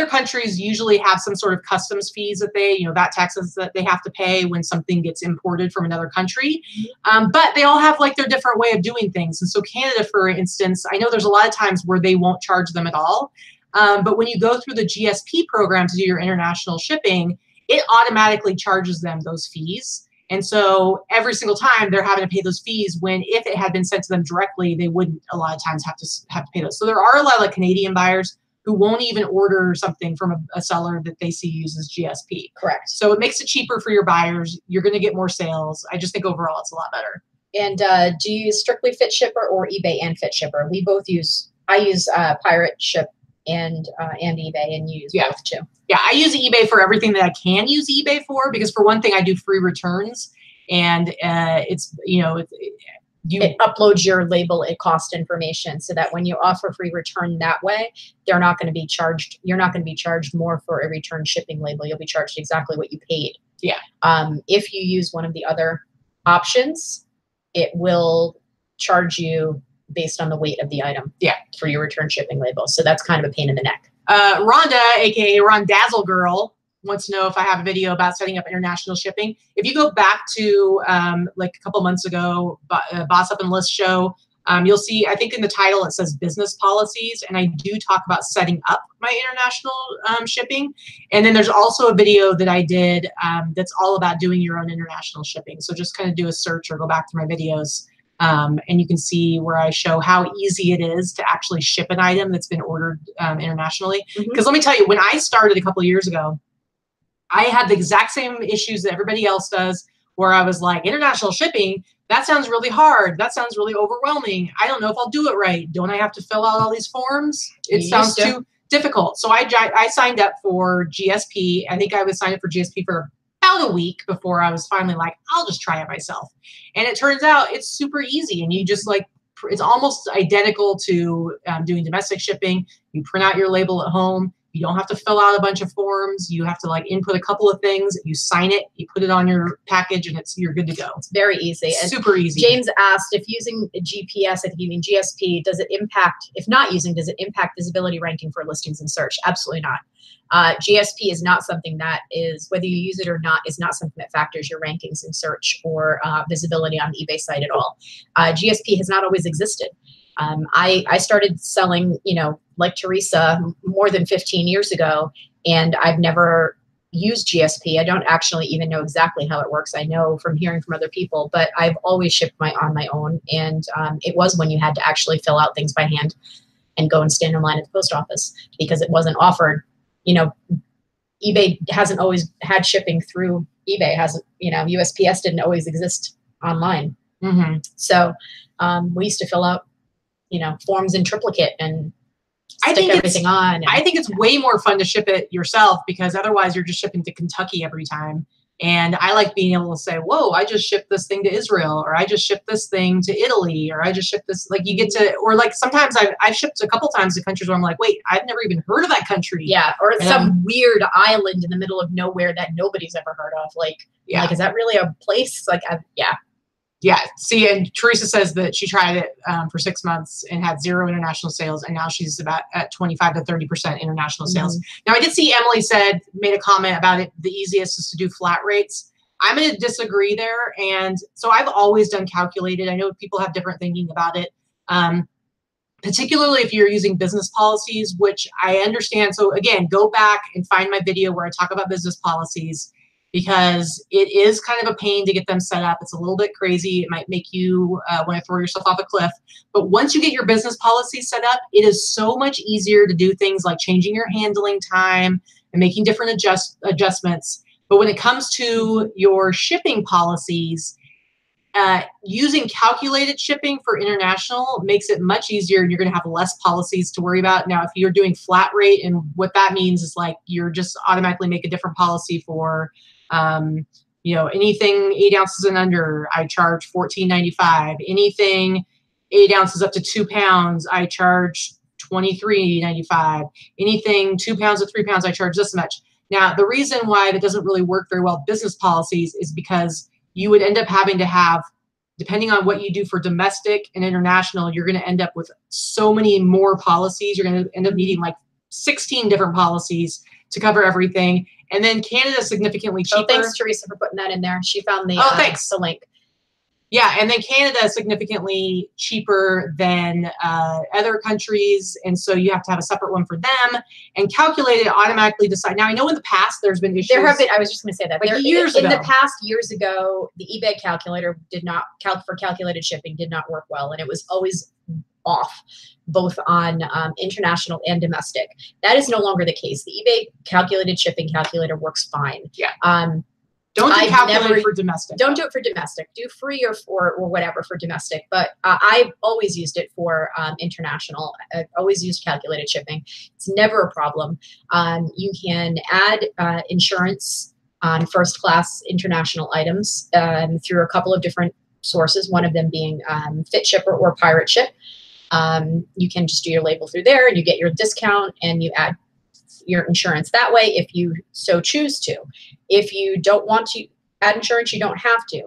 countries usually have some sort of customs fees that VAT taxes that they have to pay when something gets imported from another country. But they all have like their different way of doing things. And so Canada, for instance, I know there's a lot of times where they won't charge them at all. But when you go through the GSP program to do your international shipping, it automatically charges them those fees. And so every single time they're having to pay those fees, when if it had been sent to them directly, they wouldn't a lot of times have to pay those. So there are a lot of like Canadian buyers who won't even order something from a seller that they see uses GSP. Correct. So it makes it cheaper for your buyers. You're going to get more sales. I just think overall it's a lot better. And do you use strictly Fit Shipper or eBay and Fit Shipper? I use Pirate Ship and eBay, and use both too. Yeah, I use eBay for everything that I can use eBay for, because for one thing, I do free returns, and it uploads your label and cost information, so that when you offer free return that way, they're not going to be charged. You're not going to be charged more for a return shipping label. You'll be charged exactly what you paid. Yeah. If you use one of the other options, it will charge you based on the weight of the item. Yeah. For your return shipping label. So that's kind of a pain in the neck. Rhonda, aka Ron Dazzle Girl, wants to know if I have a video about setting up international shipping. If you go back to like a couple months ago, Boss Up and List show, you'll see, I think in the title it says business policies, and I do talk about setting up my international shipping. And then there's also a video that I did that's all about doing your own international shipping. So just kind of do a search or go back through my videos. And you can see where I show how easy it is to actually ship an item that's been ordered internationally. Because let me tell you, when I started a couple of years ago, I had the exact same issues that everybody else does, where I was like, international shipping, that sounds really hard. That sounds really overwhelming. I don't know if I'll do it right. Don't I have to fill out all these forms? It sounds too difficult. So I signed up for GSP. I think I was signed up for GSP for about a week before I was finally like, I'll just try it myself. And it turns out it's super easy, and you just it's almost identical to doing domestic shipping. You print out your label at home. You don't have to fill out a bunch of forms. You have to input a couple of things. You sign it, you put it on your package, and you're good to go. It's very easy. Super easy. James asked if using GPS, I think you mean GSP, does it impact, if not using, does it impact visibility ranking for listings and search? Absolutely not. GSP is not something that is, whether you use it or not, is not something that factors your rankings in search or visibility on the eBay site at all. GSP has not always existed. I started selling, like Teresa, more than 15 years ago, and I've never used GSP. I don't actually even know exactly how it works. I know from hearing from other people, but I've always shipped on my own. And it was when you had to actually fill out things by hand and go and stand in line at the post office, because it wasn't offered. eBay hasn't always had shipping through eBay. USPS didn't always exist online. So we used to fill out, forms in triplicate and stick everything on. I think it's way more fun to ship it yourself, because otherwise you're just shipping to Kentucky every time. And I like being able to say, whoa, I just shipped this thing to Israel, or I just shipped this thing to Italy, or I just shipped this, you get to, or sometimes I've shipped a couple times to countries where I'm like, wait, I've never even heard of that country. Yeah. Or some weird island in the middle of nowhere that nobody's ever heard of. Is that really a place? Yeah. Yeah. See, and Teresa says that she tried it for 6 months and had 0 international sales, and now she's about at 25 to 30% international sales. Now, I did see Emily made a comment about it. The easiest is to do flat rates. I'm going to disagree there. And so I've always done calculated. I know people have different thinking about it. Particularly if you're using business policies, which I understand. So again, go back and find my video where I talk about business policies, because it is kind of a pain to get them set up. It's a little bit crazy. It might make you want to throw yourself off a cliff. But once you get your business policy set up, it is so much easier to do things like changing your handling time and making different adjustments. But when it comes to your shipping policies, using calculated shipping for international makes it much easier, and you're going to have less policies to worry about. Now, if you're doing flat rate, and what that means is like you're just automatically make a different policy for, anything 8 ounces and under, I charge $14.95. Anything 8 ounces up to 2 pounds, I charge $23.95. Anything 2 pounds to 3 pounds, I charge this much. Now, the reason why that doesn't really work very well, business policies, is because you would end up having to have, depending on what you do for domestic and international, you're going to end up with so many more policies. You're going to end up needing like 16 different policies to cover everything. And then Canada is significantly cheaper. Oh, thanks, Teresa, for putting that in there. She found the, thanks. The link. Yeah, and then Canada is significantly cheaper than other countries, and so you have to have a separate one for them, and calculate it automatically decide. Now, I know in the past there's been issues. There have been, I was just going to say that. Like years ago. In the past, years ago, the eBay calculator did not, for calculated shipping did not work well, and it was always off, both on international and domestic. That is no longer the case. The eBay calculated shipping calculator works fine. Yeah. Don't do calculated for domestic. Don't do it for domestic. Do free or whatever for domestic. But I've always used it for international. I've always used calculated shipping. It's never a problem. You can add insurance on first class international items through a couple of different sources, one of them being Fit Shipper or Pirate Ship. You can just do your label through there and you get your discount and you add your insurance that way if you so choose to. If you don't want to add insurance, you don't have to.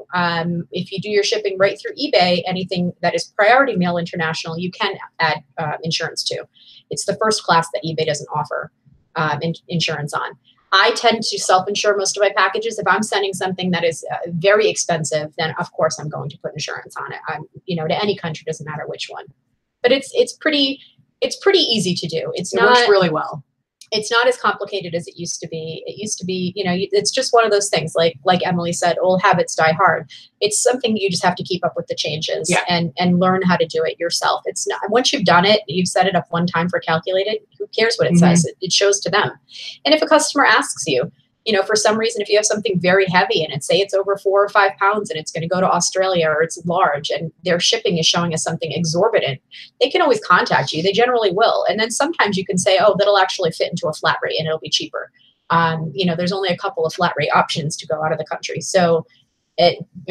If you do your shipping right through eBay, anything that is priority mail international, you can add insurance to. It's the first class that eBay doesn't offer insurance on. I tend to self-insure most of my packages. If I'm sending something that is very expensive, then of course I'm going to put insurance on it. To any country, doesn't matter which one. But it's pretty easy to do. It works really well. It's not as complicated as it used to be. It used to be, it's just one of those things, like Emily said, old habits die hard. It's something you just have to keep up with the changes and learn how to do it yourself. It's not, once you've done it, you've set it up one time for calculated, who cares what it says? It shows to them. And if a customer asks you, for some reason, if you have something very heavy and say it's over 4 or 5 pounds and it's going to go to Australia or it's large and their shipping is showing us something exorbitant, they can always contact you. They generally will. And then sometimes you can say, oh, that'll actually fit into a flat rate and it'll be cheaper. There's only a couple of flat rate options to go out of the country. So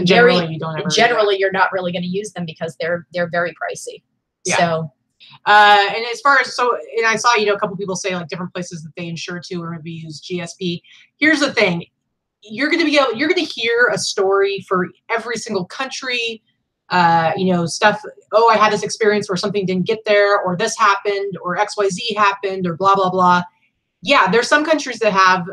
generally you're not really going to use them because they're very pricey. Yeah. So. And as far as, and I saw, a couple people say like different places that they insure to or maybe use GSP. Here's the thing. You're going to hear a story for every single country, stuff. Oh, I had this experience where something didn't get there, or this happened, or XYZ happened, or blah, blah, blah. Yeah. There's some countries that have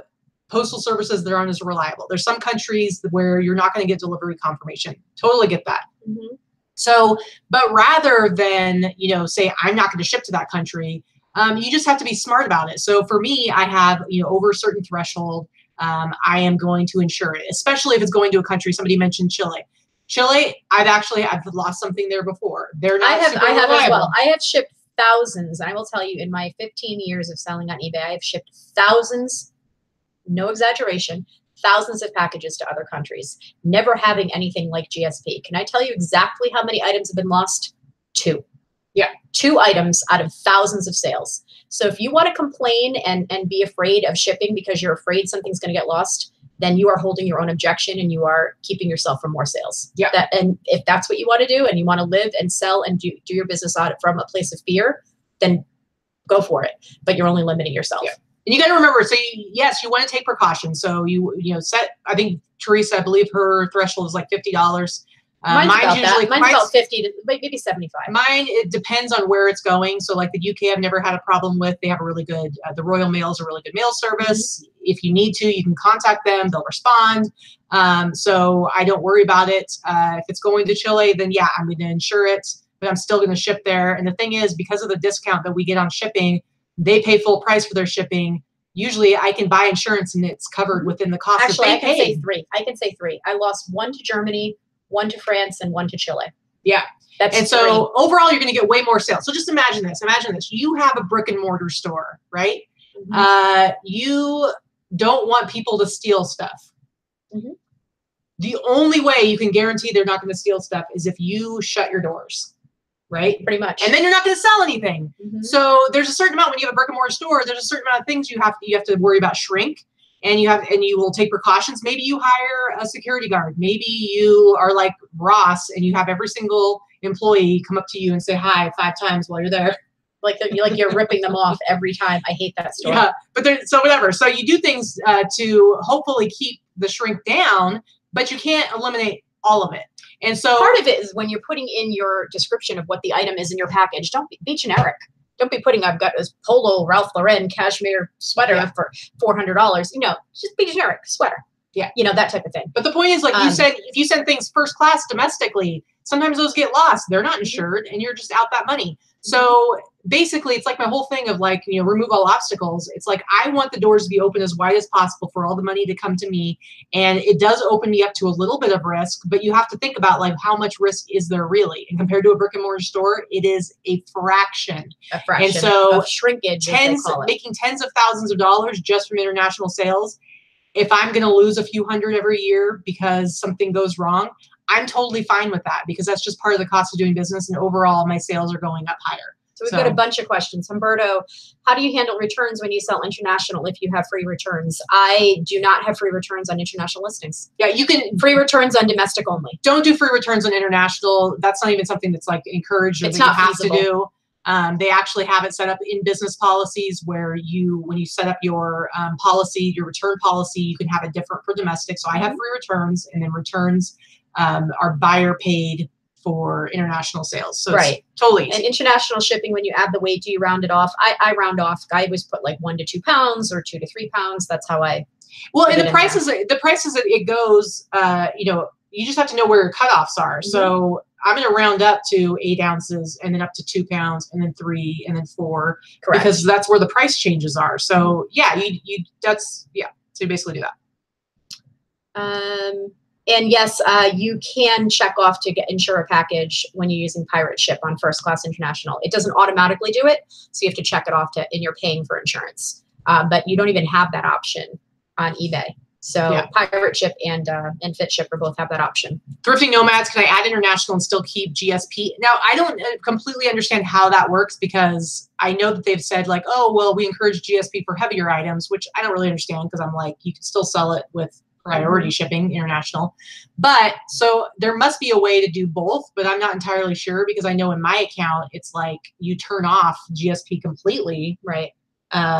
postal services that aren't as reliable. There's some countries where you're not going to get delivery confirmation. Totally get that. Mm-hmm. So, but rather than, say, I'm not going to ship to that country, you just have to be smart about it. So for me, I have, over a certain threshold, I am going to insure it, especially if it's going to a country. Somebody mentioned Chile. Chile, I've lost something there before. They're not super reliable. I have as well. I have shipped thousands. I will tell you, in my 15 years of selling on eBay, I have shipped thousands, no exaggeration, thousands of packages to other countries, never having anything like GSP. Can I tell you exactly how many items have been lost? 2. Yeah, 2 items out of thousands of sales. So if you want to complain and be afraid of shipping because you're afraid something's going to get lost, then you are holding your own objection and you are keeping yourself from more sales. Yeah. And if that's what you want to do and you want to live and sell and do your business out from a place of fear, then go for it. But you're only limiting yourself. Yeah. And you got to remember, so yes, you want to take precautions. So you set, I think Teresa, I believe her threshold is like $50. Mine's about that. Mine's about 50 to maybe 75. Mine, it depends on where it's going. So like the UK, I've never had a problem with. They have a really good, the Royal Mail is a really good mail service. If you need to, you can contact them. They'll respond. So I don't worry about it. If it's going to Chile, then yeah, I'm going to insure it, but I'm still going to ship there. And the thing is, because of the discount that we get on shipping, they pay full price for their shipping. Usually I can buy insurance and it's covered within the cost. Actually, I can say three. I lost one to Germany, one to France, and one to Chile. Yeah. That's and so overall, you're going to get way more sales. So just imagine this. Imagine this. You have a brick and mortar store, right? You don't want people to steal stuff. The only way you can guarantee they're not going to steal stuff is if you shut your doors, right? Pretty much. And then you're not going to sell anything. So there's a certain amount when you have a brick and mortar store, there's a certain amount of things you have to worry about shrink. And you will take precautions. Maybe you hire a security guard. Maybe you are like Ross and you have every single employee come up to you and say hi 5 times while you're there. Like you're ripping them off every time. I hate that story. Yeah, but so whatever. So you do things to hopefully keep the shrink down, but you can't eliminate all of it. And so part of it is when you're putting in your description of what the item is in your package, don't be generic. Don't be putting, I've got this polo Ralph Lauren cashmere sweater for $400. You know, just be generic sweater. Yeah. You know, that type of thing. But the point is, like you said, if you send things first class domestically, sometimes those get lost. They're not insured and you're just out that money. So basically, it's like my whole thing of like, remove all obstacles. It's like, I want the doors to be open as wide as possible for all the money to come to me. And it does open me up to a little bit of risk, but you have to think about like how much risk is there really? And compared to a brick and mortar store, it is a fraction. And so of shrinkage, making tens of thousands of dollars just from international sales. If I'm going to lose a few hundred every year because something goes wrong, I'm totally fine with that because that's just part of the cost of doing business. And overall, my sales are going up higher. So we've got a bunch of questions. Humberto, how do you handle returns when you sell international if you have free returns? I do not have free returns on international listings. Yeah, you can. Free returns on domestic only. Don't do free returns on international. That's not even something that's like encouraged or that you have to do. They actually have it set up in business policies where when you set up your policy, your return policy, you can have it different for domestic. So I have free returns, and then returns are buyer paid for international sales. So right. It's totally easy. And international shipping, when you add the weight, do you round it off? I round off. I always put like 1 to 2 pounds or 2 to 3 pounds. That's how I. Well, and the prices that it goes, you just have to know where your cutoffs are. So I'm going to round up to 8 ounces and then up to 2 pounds and then 3 and then 4. Correct. Because that's where the price changes are. So yeah, So you basically do that. And yes, you can check off to insure a package when you're using Pirate Ship on First Class International. It doesn't automatically do it, so you have to check it off and you're paying for insurance. But you don't even have that option on eBay. So Pirate Ship and Fit Ship both have that option. Thrifting Nomads, can I add international and still keep GSP? Now, I don't completely understand how that works because I know that they've said like, oh, well, we encourage GSP for heavier items, which I don't really understand because I'm like, you can still sell it with priority shipping international. But so there must be a way to do both, but I'm not entirely sure because I know in my account, it's like you turn off GSP completely. Right.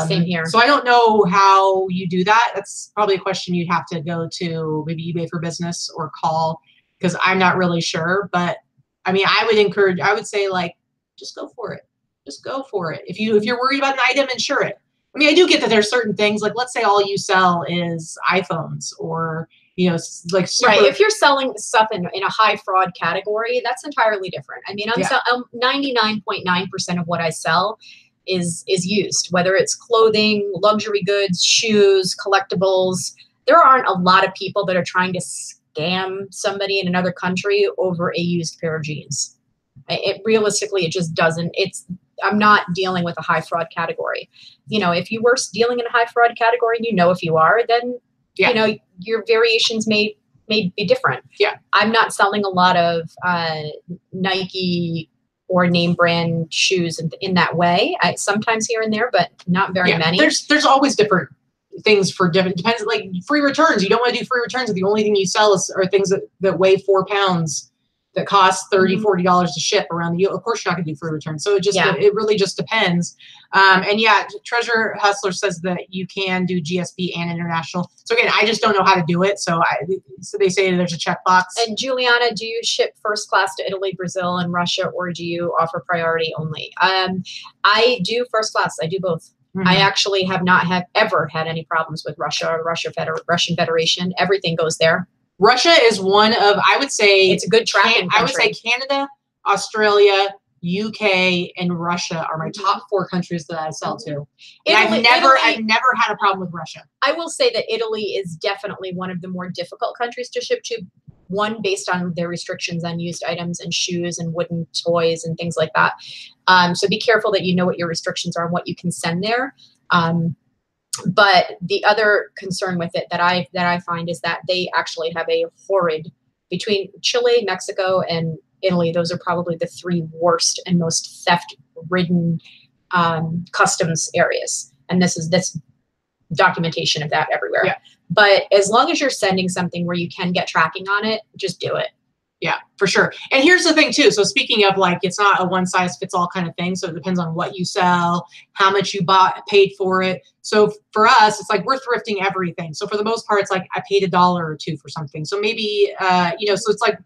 Same here. So I don't know how you do that. That's probably a question you'd have to go to maybe eBay for Business or call because I'm not really sure. But I mean, I would say like, just go for it. Just go for it. If you're worried about an item, insure it. I mean, I do get that there's certain things like, let's say all you sell is iPhones or, like super. Right. If you're selling stuff in a high fraud category, that's entirely different. I mean, 99.9% of what I sell is used, whether it's clothing, luxury goods, shoes, collectibles. There aren't a lot of people that are trying to scam somebody in another country over a used pair of jeans. Realistically, it just doesn't. I'm not dealing with a high fraud category. If you were dealing in a high fraud category, and if you are, then your variations may be different. Yeah, I'm not selling a lot of Nike or name brand shoes in that way. Sometimes here and there, but not very many. There's always different things for different, depends, like free returns. You don't want to do free returns if the only thing you sell are things that weigh 4 pounds. that costs $30, $40 to ship around the U.S. Of course, you're not going to do free returns. So it really just depends. And yeah, Treasure Hustler says that you can do GSP and international. So again, I just don't know how to do it. So they say there's a checkbox. And Juliana, do you ship first class to Italy, Brazil, and Russia, or do you offer priority only? I do first class. I do both. I actually have not ever had any problems with Russia or Russian Federation. Everything goes there. Russia is one of, I would say, it's a good tracking country. I would say Canada, Australia, UK, and Russia are my top 4 countries that I sell to. And I've never had a problem with Russia. I will say that Italy is definitely one of the more difficult countries to ship to. One, based on their restrictions on used items and shoes and wooden toys and things like that. So be careful that you know what your restrictions are and what you can send there. But the other concern with it that I find is that they actually have a horrid, between Chile, Mexico, and Italy, those are probably the 3 worst and most theft-ridden customs areas. And this documentation of that everywhere. Yeah. But as long as you're sending something where you can get tracking on it, just do it. Yeah, for sure. And here's the thing too. So speaking of like, it's not a one size fits all kind of thing. So it depends on what you sell, how much you paid for it. So for us, it's like we're thrifting everything. So for the most part, it's like I paid $1 or $2 for something. So maybe, so it's like,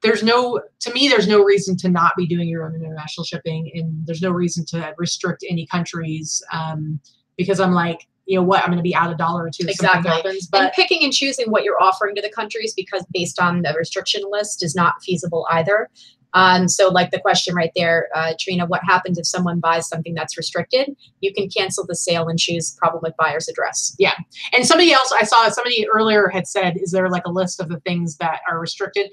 to me, there's no reason to not be doing your own international shipping. And there's no reason to restrict any countries because I'm like, you know what, I'm going to be out $1 or $2 if something happens. But and picking and choosing what you're offering to the countries, because based on the restriction list, is not feasible either. So like the question right there, Trina, what happens if someone buys something that's restricted? You can cancel the sale and choose problem with buyer's address. Yeah. And somebody earlier had said, is there like a list of the things that are restricted?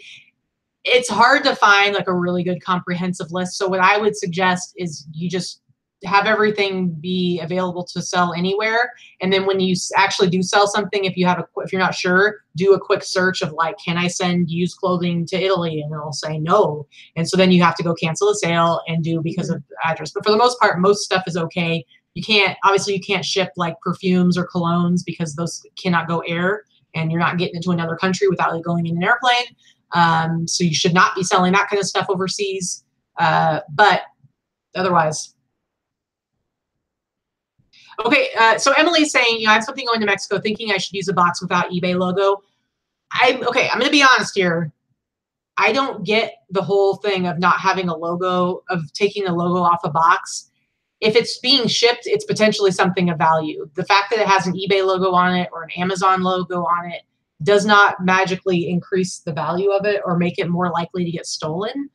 It's hard to find like a really good comprehensive list. So what I would suggest is you just have everything be available to sell anywhere. And then when you actually do sell something, if you're not sure, do a quick search of like, can I send used clothing to Italy? And it'll say no. And so then you have to go cancel the sale and do because of address. But for the most part, most stuff is okay. You can't ship like perfumes or colognes because those cannot go air and you're not getting into another country without going in an airplane. So you should not be selling that kind of stuff overseas. But otherwise, okay, so Emily's saying, I have something going to Mexico thinking I should use a box without eBay logo. I'm going to be honest here. I don't get the whole thing of not having a logo, of taking the logo off a box. If it's being shipped, it's potentially something of value. The fact that it has an eBay logo on it or an Amazon logo on it does not magically increase the value of it or make it more likely to get stolen.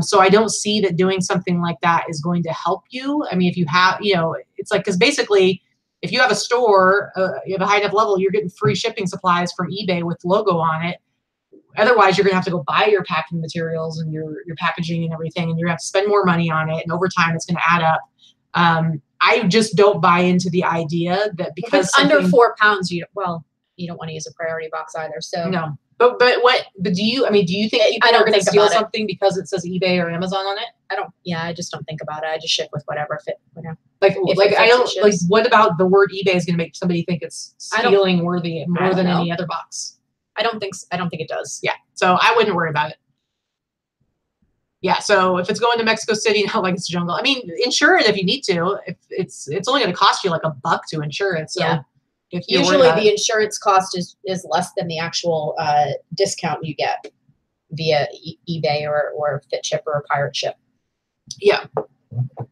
So I don't see that doing something like that is going to help you. I mean, if you have, it's like, because basically, if you have a store, you have a high enough level, you're getting free shipping supplies from eBay with logo on it. Otherwise, you're going to have to go buy your packing materials and your packaging and everything, and you're going to have to spend more money on it. And over time, it's going to add up. I just don't buy into the idea that because it's under 4 pounds, you don't want to use a priority box either. So no. But do you think people are going to steal something because it says eBay or Amazon on it? I just don't think about it. I just ship with whatever fit, what about the word eBay is going to make somebody think it's stealing worthy more than any other box? I don't think it does. Yeah. So I wouldn't worry about it. Yeah. So if it's going to Mexico City, not like it's jungle. I mean, insure it if you need to. If it's only going to cost you like $1 to insure it. So yeah. Usually the insurance cost is less than the actual discount you get via eBay or FitShip or Pirate Ship. Yeah.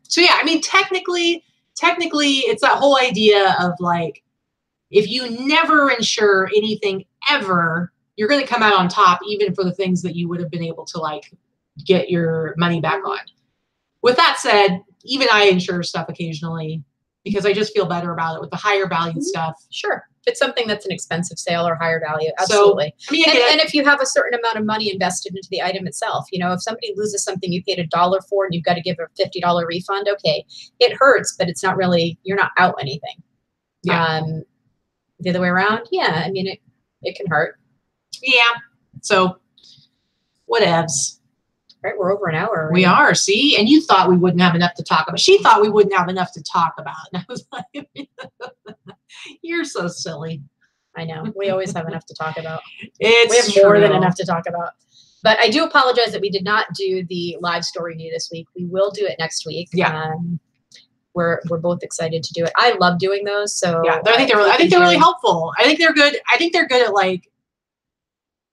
So yeah, I mean, technically, it's that whole idea of like, if you never insure anything ever, you're going to come out on top, even for the things that you would have been able to like get your money back on. With that said, even I insure stuff occasionally, because I just feel better about it with the higher value stuff. Sure. If it's something that's an expensive sale or higher value, absolutely. So, and if you have a certain amount of money invested into the item itself, if somebody loses something you paid $1 for and you've got to give a $50 refund, okay, it hurts, but it's not really, you're not out anything. Yeah. The other way around, yeah, I mean, it can hurt. Yeah. So, whatevs. Right, we're over an hour. We are, see? And you thought we wouldn't have enough to talk about. She thought we wouldn't have enough to talk about. And I was like, you're so silly. I know. We always have enough to talk about. We have more than enough to talk about. But I do apologize that we did not do the live store review this week. We will do it next week. Yeah. We're both excited to do it. I love doing those. So yeah, I think they're really helpful. I think they're good. I think they're good at like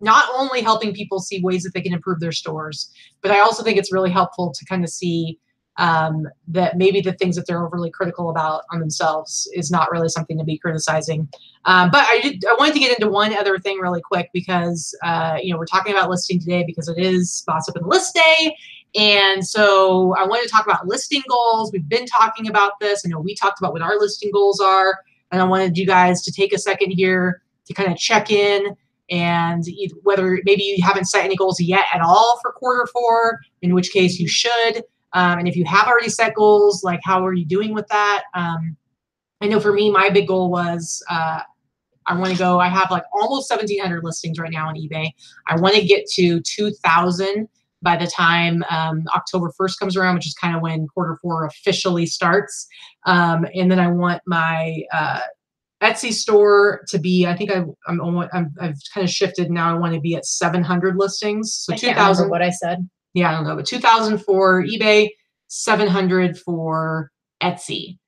not only helping people see ways that they can improve their stores, but I also think it's really helpful to kind of see that maybe the things that they're overly critical about on themselves is not really something to be criticizing. But I wanted to get into one other thing really quick because, we're talking about listing today because it is Spots Up and List Day. And so I wanted to talk about listing goals. We've been talking about this. I know we talked about what our listing goals are. And I wanted you guys to take a second here to kind of check in and whether maybe you haven't set any goals yet at all for quarter 4, in which case you should. And if you have already set goals, like how are you doing with that? I know for me, my big goal was I have like almost 1,700 listings right now on eBay. I want to get to 2,000 by the time October 1st comes around, which is kind of when quarter 4 officially starts. And then I want my Etsy store to be, I think I've kind of shifted now. I want to be at 700 listings. So 2,000. What I said. Yeah, I don't know, but 2,000 for eBay, 700 for Etsy.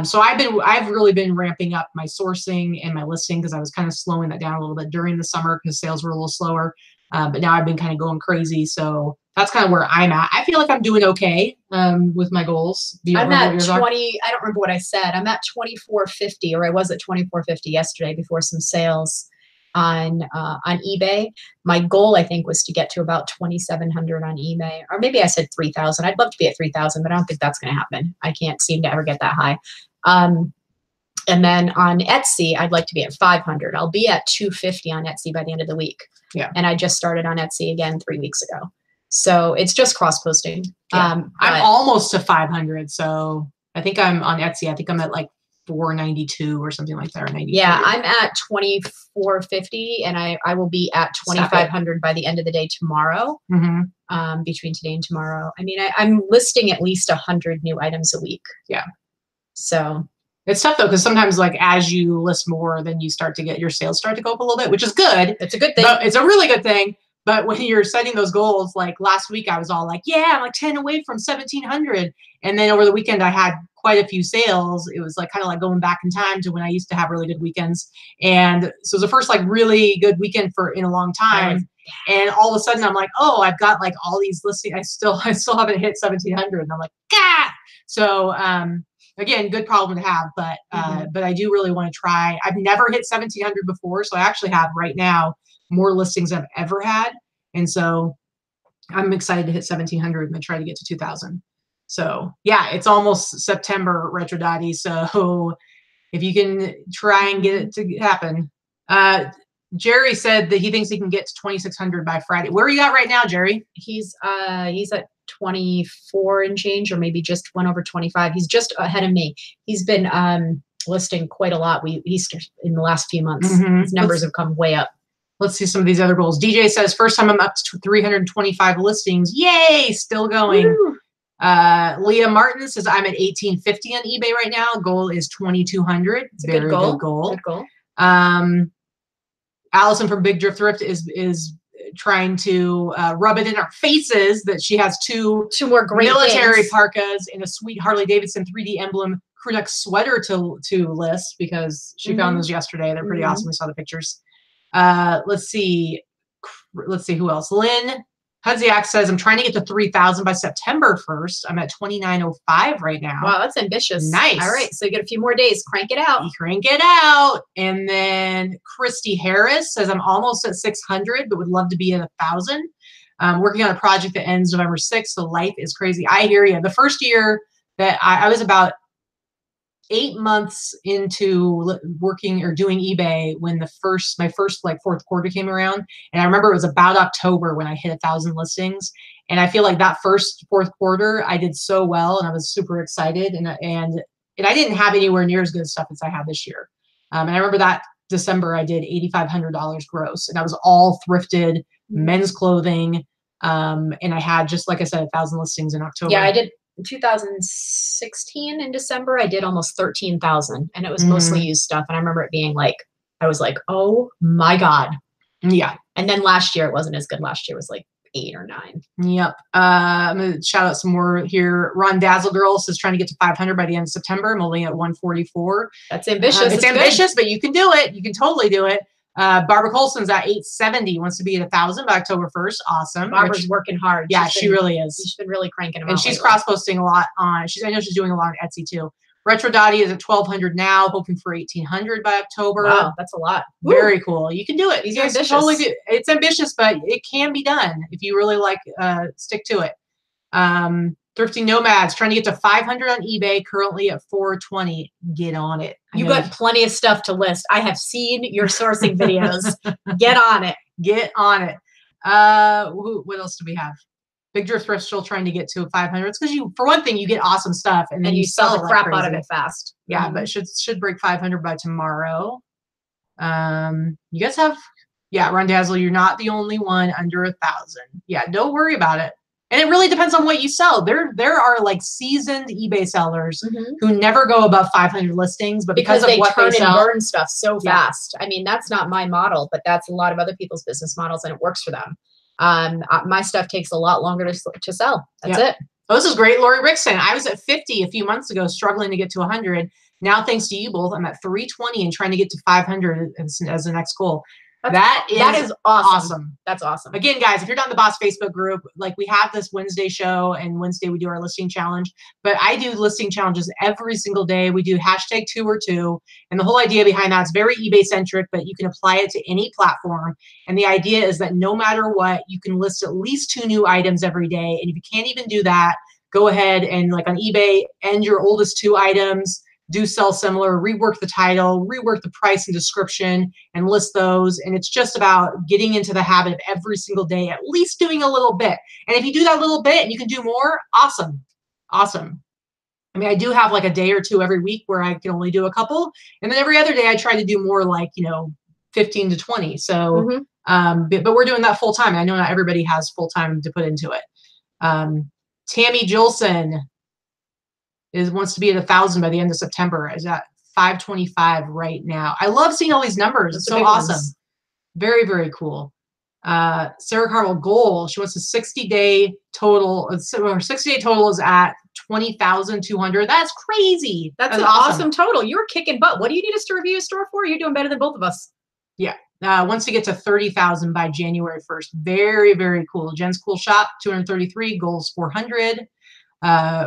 So I've really been ramping up my sourcing and my listing because I was kind of slowing that down a little bit during the summer because sales were a little slower. But now I've been kind of going crazy. So that's kind of where I'm at. I feel like I'm doing okay with my goals. I'm at 20. I don't remember what I said. I'm at 2450, or I was at 2450 yesterday before some sales on eBay. My goal, I think, was to get to about 2,700 on eBay, or maybe I said 3,000. I'd love to be at 3,000, but I don't think that's going to happen. I can't seem to ever get that high. And then on Etsy, I'd like to be at 500. I'll be at 250 on Etsy by the end of the week. Yeah. And I just started on Etsy again 3 weeks ago. So it's just cross-posting. Yeah. I'm almost to 500. So I think I'm on Etsy. I think I'm at like 492 or something like that, or 93. Yeah, I'm at 2,450, and I will be at 2,500 by the end of the day tomorrow. Mm-hmm. Between today and tomorrow. I mean, I'm listing at least 100 new items a week. Yeah. So it's tough though, because sometimes like as you list more, then you start to get your sales start to go up a little bit, which is good. It's a good thing. It's a really good thing. But when you're setting those goals, like last week, I was all like, yeah, I'm like 10 away from 1,700. And then over the weekend, I had quite a few sales. It was like kind of like going back in time to when I used to have really good weekends. And so it was the first like really good weekend in a long time. And all of a sudden I'm like, oh, I've got like all these listings. I still haven't hit 1,700. And I'm like, God. So, again, good problem to have, but I do really want to try. I've never hit 1,700 before. So I actually have right now more listings I've ever had. And so I'm excited to hit 1,700 and then try to get to 2,000. So yeah, it's almost September, Retro Dottie. So if you can try and get it to happen. Jerry said that he thinks he can get to 2,600 by Friday. Where are you at right now, Jerry? He's at 24 and change, or maybe just went over 25. He's just ahead of me. He's been listing quite a lot. He's in the last few months. His numbers have come way up. Let's see some of these other goals. DJ says, first time I'm up to 325 listings. Yay, still going. Woo. Leah Martin says, I'm at 1,850 on eBay right now. Goal is 2,200. It's a good goal. Good goal. Allison from Big Drift Thrift is trying to rub it in our faces that she has two more great military parkas and a sweet Harley Davidson 3D emblem crew neck sweater to list because she found those yesterday. They're pretty awesome. We saw the pictures. Let's see who else. Lynn Hudziak says, I'm trying to get to 3,000 by September 1st. I'm at 2,905 right now. Wow, that's ambitious. Nice. All right, so you get a few more days. Crank it out. Crank it out. And then Christy Harris says, I'm almost at 600, but would love to be at 1,000. Working on a project that ends November 6th, so life is crazy. I hear you. The first year that I was about 8 months into working or doing eBay when my first like fourth quarter came around. And I remember it was about October when I hit 1,000 listings. And I feel like that fourth quarter, I did so well and I was super excited. And I didn't have anywhere near as good stuff as I have this year. And I remember that December, I did $8,500 gross, and that was all thrifted men's clothing. And I had, just like I said, 1,000 listings in October. Yeah, I did. In 2016 in December, I did almost 13,000, and it was mostly used stuff. And I remember it being like, I was like, oh my God. Yeah. And then last year, it wasn't as good. Last year was like 8 or 9. Yep. I'm going to shout out some more here. Ron Dazzle Girl says trying to get to 500 by the end of September. I'm only at 144. That's ambitious. It's ambitious, but you can do it. You can totally do it. Barbara Colson's at 870, wants to be at 1,000 by October 1st. Awesome. Barbara's working hard. Yeah, she really is. She's been really cranking them out. And she's cross-posting a lot on, I know she's doing a lot on Etsy too. Retro Dottie is at 1,200 now, hoping for 1,800 by October. Wow, that's a lot. Very cool. You can do it. These are ambitious. Totally do. It's ambitious, but it can be done if you really stick to it. Thrifty Nomads trying to get to 500 on eBay, currently at 420. Get on it. You got plenty of stuff to list. I have seen your sourcing videos. Get on it. Get on it. What else do we have? Big Drift Thrift still trying to get to 500. It's because for one thing, you get awesome stuff, and then you sell the crap out of it fast. Yeah, but should break 500 by tomorrow. You guys have, Ron Dazzle, you're not the only one under 1,000. Yeah, don't worry about it. And it really depends on what you sell. There are like seasoned eBay sellers who never go above 500 listings, but because of what they sell, and burn stuff so fast. I mean, that's not my model, but that's a lot of other people's business models, and it works for them. My stuff takes a lot longer to sell. That's it. Oh, this is great. Lori Rickson. I was at 50 a few months ago, struggling to get to 100. Now, thanks to you both, I'm at 320 and trying to get to 500 as the next goal. That is awesome. That's awesome. Again, guys, if you're not in the Boss Facebook group, like we have this Wednesday show, and Wednesday we do our listing challenge, but I do listing challenges every single day. We do hashtag 2 or 2. And the whole idea behind that is very eBay centric, but you can apply it to any platform. And the idea is that no matter what, you can list at least 2 new items every day. And if you can't even do that, go ahead and like on eBay, end your oldest 2 items. Do sell similar, rework the title, rework the price and description, and list those. And it's just about getting into the habit of every single day, at least doing a little bit. And if you do that little bit and you can do more, awesome. Awesome. I mean, I do have like a day or 2 every week where I can only do a couple. And then every other day I try to do more, like, 15 to 20. So, but we're doing that full time. I know not everybody has full time to put into it. Tammy Jolson wants to be at 1,000 by the end of September. Is at 525 right now. I love seeing all these numbers. It's so awesome. Very, very cool. Sarah Carvel goal. She wants a 60-day total. Her 60-day total is at 20,200. That's crazy. That's an awesome total. You're kicking butt. What do you need us to review a store for? You're doing better than both of us. Yeah. Wants to get to 30,000 by January 1st. Very, very cool. Jen's Cool Shop, 233. Goals 400.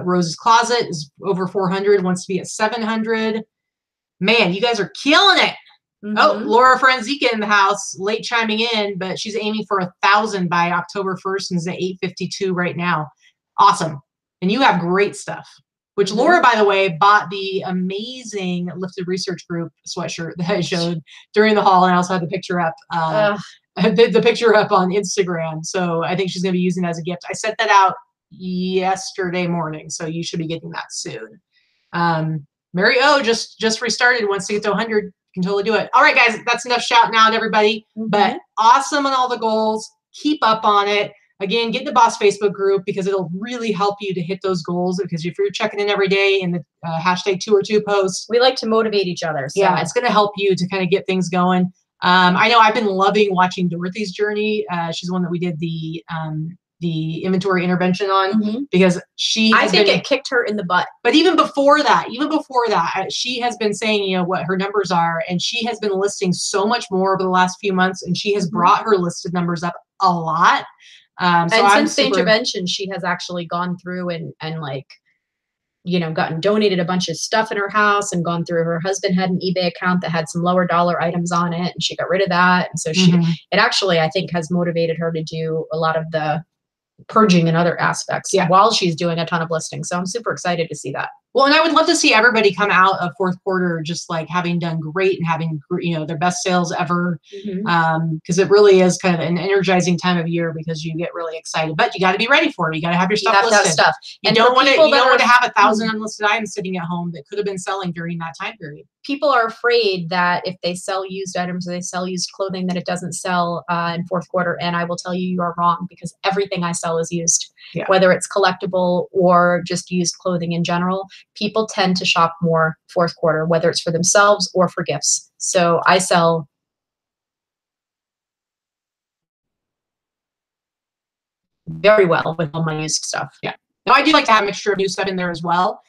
Rose's Closet is over 400, wants to be at 700. Man, you guys are killing it. Oh, Laura Franzika in the house, late chiming in, but she's aiming for 1,000 by October 1st and is at 852 right now. Awesome. And you have great stuff, which Laura, by the way, bought the amazing Lifted Research Group sweatshirt that I showed during the haul. And I also had the picture up, the picture up on Instagram. So I think she's going to be using it as a gift. I sent that out yesterday morning, so you should be getting that soon. Mary O just restarted, wants to get to 100. Can totally do it. All right, guys, that's enough shouting out everybody. But awesome on all the goals. Keep up on it. Again, get in the Boss Facebook group because it'll really help you to hit those goals. Because if you're checking in every day in the hashtag 2 or 2 posts, we like to motivate each other. So. Yeah, it's going to help you to kind of get things going. I know I've been loving watching Dorothy's journey. She's the one that we did the inventory intervention on because I think it kicked her in the butt. But even before that, she has been saying, what her numbers are, and she has been listing so much more over the last few months, and she has brought her listed numbers up a lot. And since the intervention, she has actually gone through and gotten donated a bunch of stuff in her house and gone through. Her husband had an eBay account that had some lower dollar items on it, and she got rid of that. And so it actually, I think, has motivated her to do a lot of the purging and other aspects while she's doing a ton of listings. So I'm super excited to see that. Well, and I would love to see everybody come out of fourth quarter just like having done great and having, their best sales ever. Because it really is kind of an energizing time of year because you get really excited, but you got to be ready for it. You got to have your stuff listed. You don't want to have 1,000 unlisted items sitting at home that could have been selling during that time period. People are afraid that if they sell used items or they sell used clothing, that it doesn't sell in fourth quarter. And I will tell you, you are wrong, because everything I sell is used, whether it's collectible or just used clothing in general. People tend to shop more fourth quarter, whether it's for themselves or for gifts. So I sell very well with all my used stuff. Yeah. Now I do like to have a mixture of new stuff in there as well,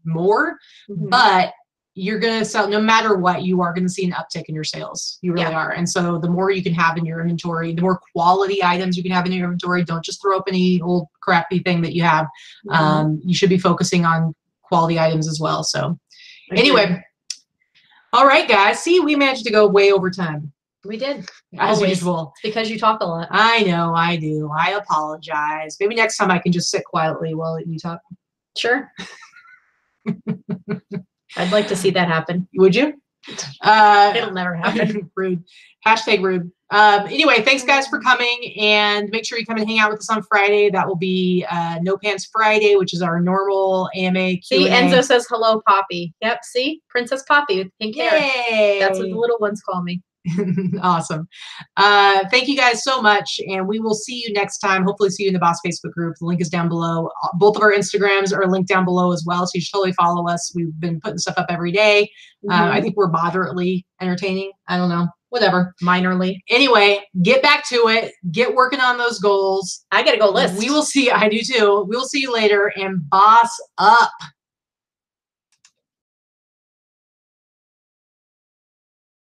more, Mhm. but you're going to sell, no matter what, you are going to see an uptick in your sales. You really are. And so the more you can have in your inventory, the more quality items you can have in your inventory. Don't just throw up any old crappy thing that you have. You should be focusing on quality items as well. So anyway, all right, guys. See, we managed to go way over time. We did. As usual. It's because you talk a lot. I know, I do. I apologize. Maybe next time I can just sit quietly while you talk. Sure. I'd like to see that happen. Would you? It'll never happen. Rude. Hashtag rude. Anyway, thanks guys for coming, and make sure you come and hang out with us on Friday. That will be No Pants Friday, which is our normal AMA Q&A. See, Enzo says hello, Poppy. Yep, see? Princess Poppy with pink hair. Yay! That's what the little ones call me. Awesome. Thank you guys so much, and we will see you next time. Hopefully see you in the Boss Facebook group. The link is down below. Both of our Instagrams are linked down below as well, so you should totally follow us. We've been putting stuff up every day. I think we're moderately entertaining. I don't know. Whatever. Minorly. Anyway, get back to it. Get working on those goals. I gotta go list. We will see. I do too. We will see you later, and boss up.